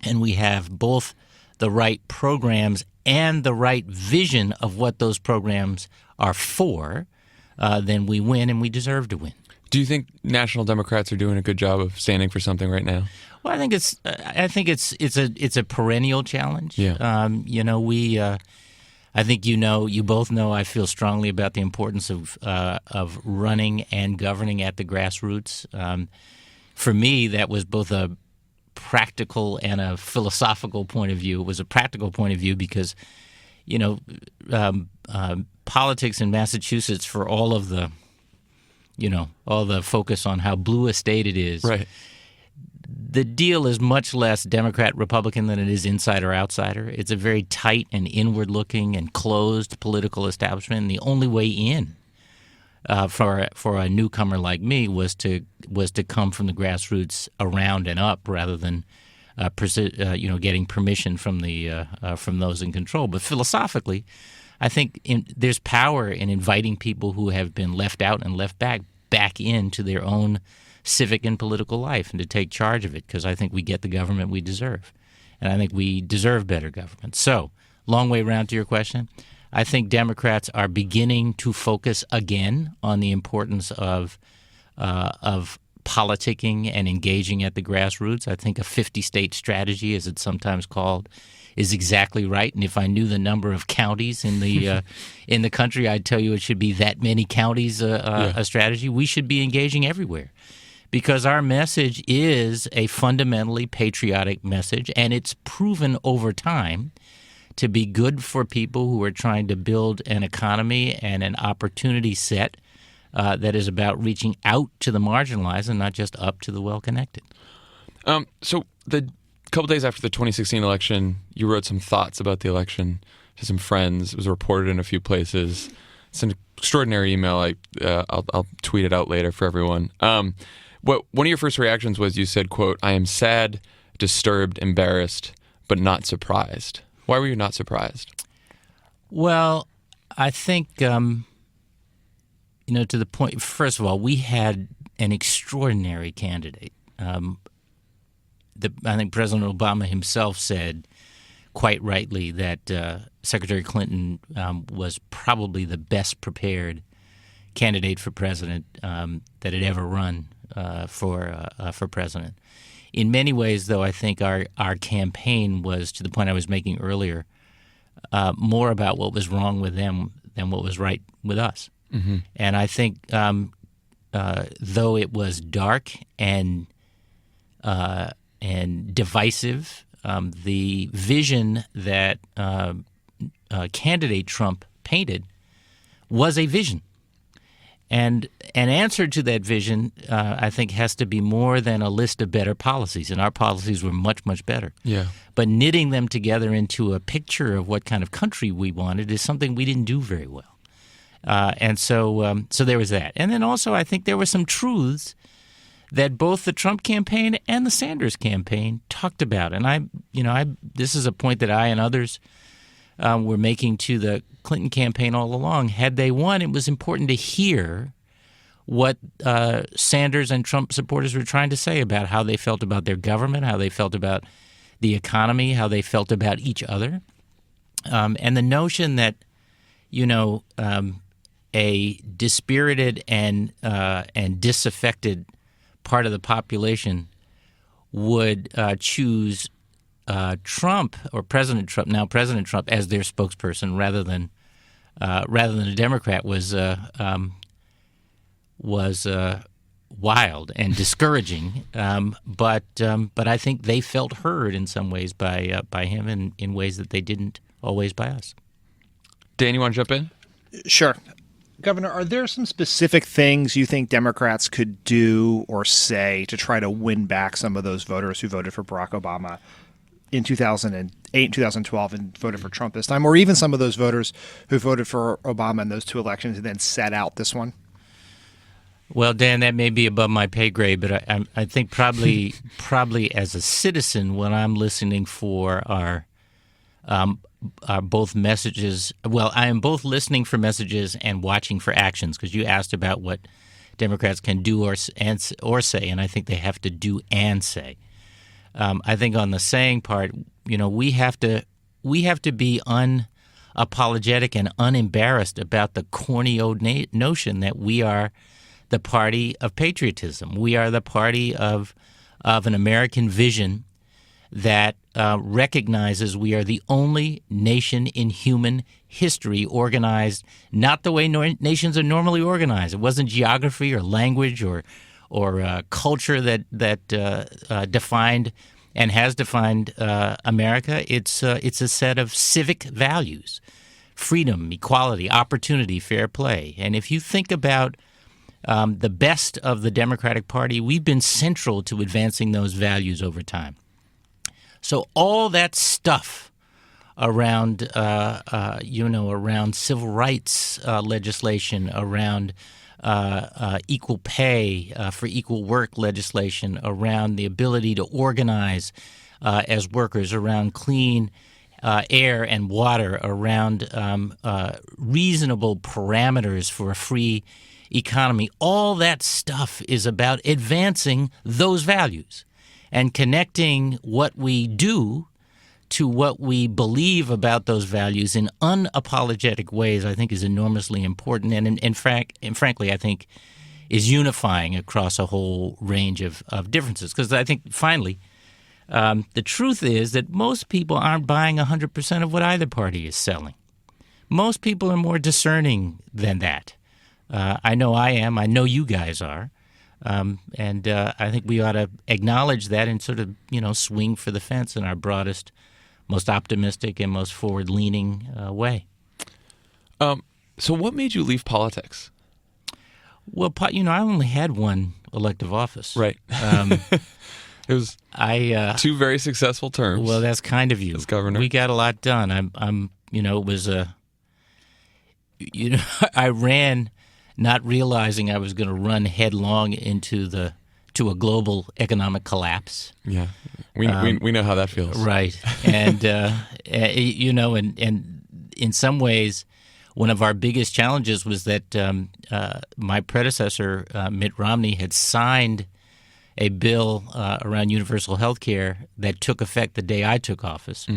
and we have both the right programs and the right vision of what those programs are for, then we win, and we deserve to win. Do you think National Democrats are doing a good job of standing for something right now? Well, I think it's a perennial challenge. Yeah. I think you both know I feel strongly about the importance of running and governing at the grassroots. For me, that was both a practical and a philosophical point of view. It was a practical point of view because, politics in Massachusetts, for all of the, all the focus on how blue a state it is, Right. the deal is much less Democrat-Republican than it is insider-outsider. It's a very tight and inward-looking and closed political establishment. And the only way in for a newcomer like me was to come from the grassroots around and up rather than getting permission from those in control. But philosophically, I think there's power in inviting people who have been left out and left back into their own civic and political life and to take charge of it, because I think we get the government we deserve. And I think we deserve better government. So, long way around to your question. I think Democrats are beginning to focus again on the importance of politicking and engaging at the grassroots. I think a 50-state strategy, as it's sometimes called, is exactly right. And if I knew the number of counties in the in the country, I'd tell you it should be that many counties a strategy. We should be engaging everywhere, because our message is a fundamentally patriotic message, and it's proven over time to be good for people who are trying to build an economy and an opportunity set that is about reaching out to the marginalized and not just up to the well-connected. So the couple days after the 2016 election, you wrote some thoughts about the election to some friends. It was reported in a few places. It's an extraordinary email. I'll tweet it out later for everyone. One of your first reactions was you said, quote, "I am sad, disturbed, embarrassed, but not surprised." Why were you not surprised? Well, I think, to the point, first of all, we had an extraordinary candidate. I think President Obama himself said quite rightly that Secretary Clinton was probably the best prepared candidate for president that had ever run for president. In many ways, though, I think our campaign was, to the point I was making earlier, more about what was wrong with them than what was right with us. Mm-hmm. And I think though it was dark and divisive, the vision that candidate Trump painted was a vision. And an answer to that vision, I think, has to be more than a list of better policies. And our policies were much, much better. Yeah. But knitting them together into a picture of what kind of country we wanted is something we didn't do very well. So there was that. And then also I think there were some truths that both the Trump campaign and the Sanders campaign talked about. And this is a point that I and others were making to the Clinton campaign all along. Had they won, it was important to hear what Sanders and Trump supporters were trying to say about how they felt about their government, how they felt about the economy, how they felt about each other. And the notion that, a dispirited and disaffected part of the population would choose Trump, or President Trump, now President Trump, as their spokesperson rather than a Democrat was wild and discouraging. But I think they felt heard in some ways by him, in ways that they didn't always by us. Dan, you want to jump in? Sure. Governor, are there some specific things you think Democrats could do or say to try to win back some of those voters who voted for Barack Obama in 2008 and 2012 and voted for Trump this time, or even some of those voters who voted for Obama in those two elections and then sat out this one? Well, Dan, that may be above my pay grade, but I think probably as a citizen, what I'm listening for are both messages. Well, I am both listening for messages and watching for actions, because you asked about what Democrats can do or say, and I think they have to do and say. I think on the saying part, we have to be unapologetic and unembarrassed about the corny old notion that we are the party of patriotism. We are the party of an American vision that recognizes we are the only nation in human history organized not the way nations are normally organized. It wasn't geography or language or culture that defined and has defined America. It's a set of civic values: freedom, equality, opportunity, fair play. And if you think about the best of the Democratic Party, we've been central to advancing those values over time. So all that stuff around, around civil rights legislation, around equal pay for equal work legislation, around the ability to organize as workers, around clean air and water, around reasonable parameters for a free economy. All that stuff is about advancing those values and connecting what we do to what we believe about those values in unapologetic ways, I think, is enormously important and frankly, I think, is unifying across a whole range of differences. Because I think, finally, the truth is that most people aren't buying 100% of what either party is selling. Most people are more discerning than that. I know I am. I know you guys are. And I think we ought to acknowledge that and sort of, swing for the fence in our broadest, most optimistic, and most forward-leaning way. So what made you leave politics? Well, I only had one elective office. Right. It was two very successful terms. Well, that's kind of you. As governor. We got a lot done. It was I ran not realizing I was going to run headlong into a global economic collapse. Yeah, we know how that feels. Right, and and in some ways, one of our biggest challenges was that my predecessor, Mitt Romney, had signed a bill around universal health care that took effect the day I took office.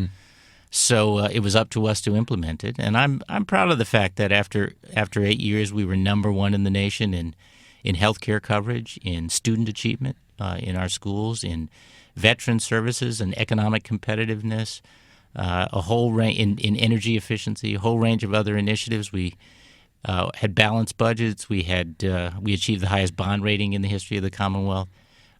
So it was up to us to implement it, and I'm proud of the fact that after 8 years, we were number one in the nation in health care coverage, in student achievement in our schools, in veteran services and economic competitiveness, a whole range in energy efficiency, a whole range of other initiatives. We had balanced budgets. We achieved the highest bond rating in the history of the Commonwealth.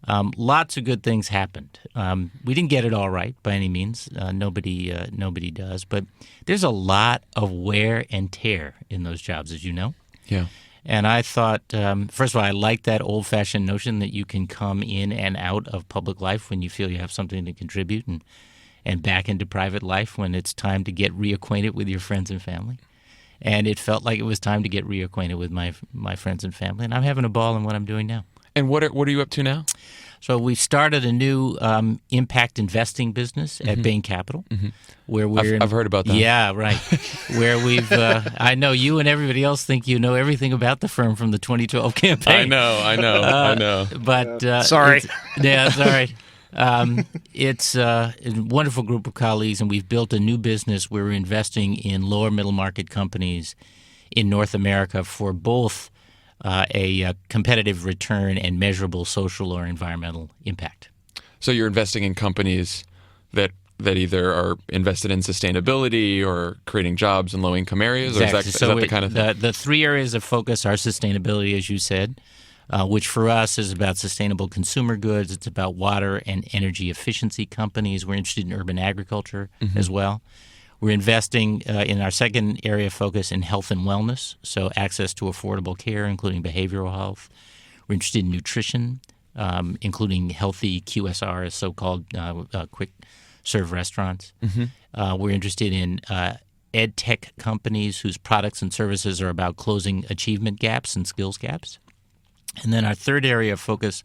Lots of good things happened. We didn't get it all right by any means. Nobody does. But there's a lot of wear and tear in those jobs, as you know. Yeah. And I thought, first of all, I like that old-fashioned notion that you can come in and out of public life when you feel you have something to contribute, and back into private life when it's time to get reacquainted with your friends and family. And it felt like it was time to get reacquainted with my friends and family. And I'm having a ball in what I'm doing now. And what are you up to now? So we've started a new impact investing business at Bain Capital, where I've heard about that. Yeah, right. Where we've I know you and everybody else think you know everything about the firm from the 2012 campaign. I know. But sorry. It's all right. It's a wonderful group of colleagues, and we've built a new business where we're investing in lower middle market companies in North America for both a competitive return and measurable social or environmental impact. So you're investing in companies that either are invested in sustainability or creating jobs in low-income areas? Exactly. Or is that the kind of thing? The three areas of focus are sustainability, as you said, which for us is about sustainable consumer goods. It's about water and energy efficiency companies. We're interested in urban agriculture as well. We're investing in our second area of focus in health and wellness, so access to affordable care, including behavioral health. We're interested in nutrition, including healthy QSRs, so-called quick serve restaurants. We're interested in ed tech companies whose products and services are about closing achievement gaps and skills gaps. And then our third area of focus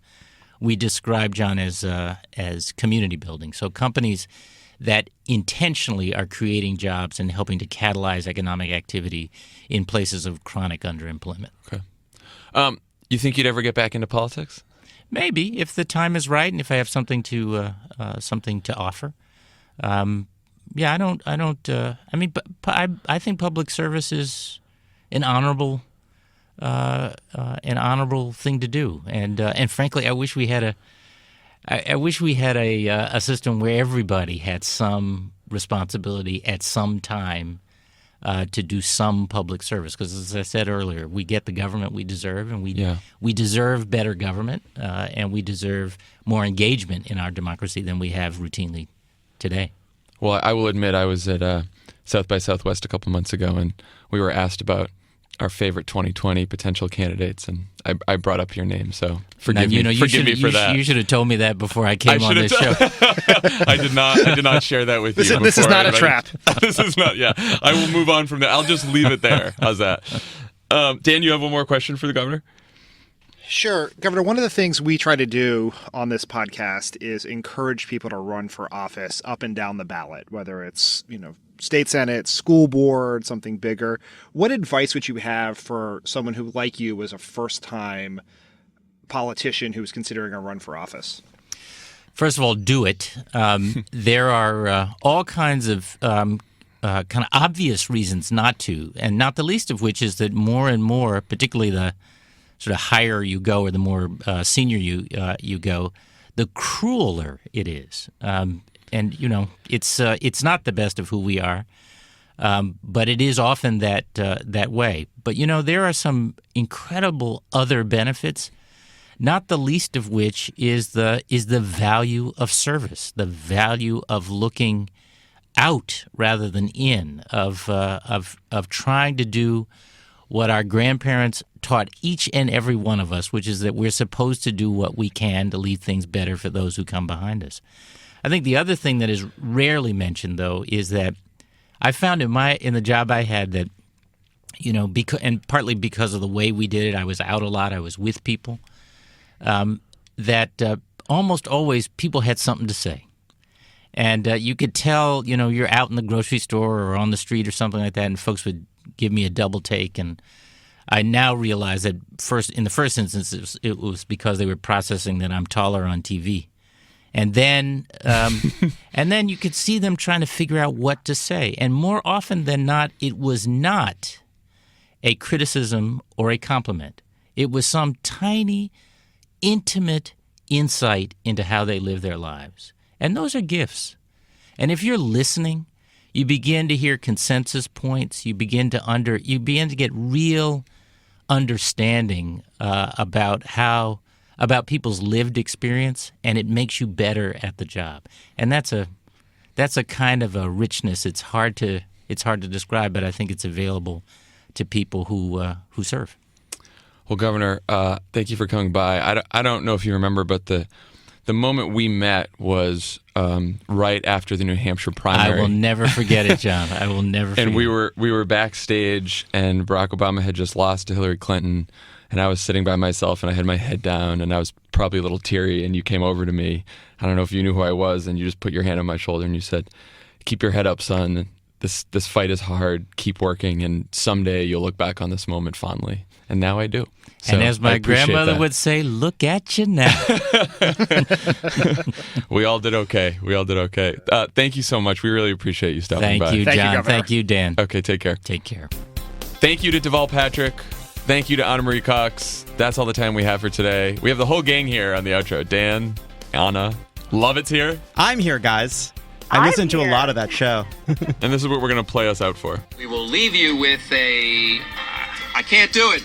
we describe, John, as community building. So companies that intentionally are creating jobs and helping to catalyze economic activity in places of chronic underemployment. Okay. You think you'd ever get back into politics? Maybe, if the time is right and if I have something to offer. Yeah, I don't. I think public service is an honorable thing to do, and frankly, I wish we had a system where everybody had some responsibility at some time to do some public service. Because as I said earlier, we get the government we deserve, and we deserve better government, and we deserve more engagement in our democracy than we have routinely today. Well, I will admit I was at South by Southwest a couple months ago, and we were asked about our favorite 2020 potential candidates, and I brought up your name, so forgive me for that. You should have told me that before I came on this show. I did not share that with you. This is not a trap. This is not. Yeah, I will move on from that. I'll just leave it there. How's that? Dan, you have one more question for the governor? Sure. Governor, one of the things we try to do on this podcast is encourage people to run for office up and down the ballot, whether it's, state senate, school board, something bigger. What advice would you have for someone who, like you, was a first-time politician who was considering a run for office? First of all, do it. There are all kinds of kind of obvious reasons not to, and not the least of which is that more and more, particularly the sort of higher you go or the more senior you go, the crueler it is. And it's not the best of who we are, but it is often that way. But there are some incredible other benefits, not the least of which is the value of service, the value of looking out rather than in, of trying to do what our grandparents taught each and every one of us, which is that we're supposed to do what we can to leave things better for those who come behind us. I think the other thing that is rarely mentioned, though, is that I found in the job I had that, and partly because of the way we did it, I was out a lot, I was with people, that almost always people had something to say. And you could tell, you're out in the grocery store or on the street or something like that, and folks would give me a double take. And I now realize that in the first instance, it was because they were processing that I'm taller on TV. And then you could see them trying to figure out what to say. And more often than not, it was not a criticism or a compliment. It was some tiny, intimate insight into how they live their lives. And those are gifts. And if you're listening, you begin to hear consensus points. You begin to get real understanding about people's lived experience, and it makes you better at the job. And that's a kind of a richness. It's hard to describe, but I think it's available to people who serve. Well, Governor, thank you for coming by. I don't know if you remember, but the moment we met was right after the New Hampshire primary. I will never forget it, John. I will never forget it. And we were backstage, and Barack Obama had just lost to Hillary Clinton, and I was sitting by myself, and I had my head down, and I was probably a little teary, and you came over to me. I don't know if you knew who I was, and you just put your hand on my shoulder, and you said, "Keep your head up, son. This fight is hard. Keep working, and someday you'll look back on this moment fondly." And now I do. So and as my grandmother would say, look at you now. We all did okay. Thank you so much. We really appreciate you stopping by. Thank you, John. Thank you, Dan. Okay, take care. Take care. Thank you to Deval Patrick. Thank you to Ana Marie Cox. That's all the time we have for today. We have the whole gang here on the outro. Dan, Ana, Lovett's here. I'm here, guys. I listened to a lot of that show. And this is what we're going to play us out for. We will leave you with a... I can't do it.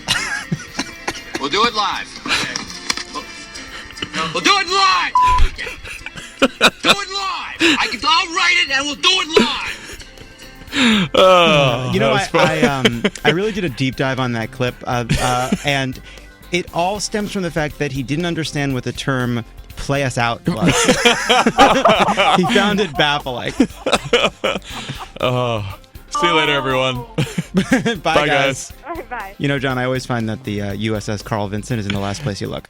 We'll do it live. Okay. We'll do it live. Okay. Do it live. I'll write it and we'll do it live. I really did a deep dive on that clip, and it all stems from the fact that he didn't understand what the term "play us out" was. He found it baffling. See you later, everyone. Bye, guys. All right, bye. John, I always find that the USS Carl Vinson is in the last place you look.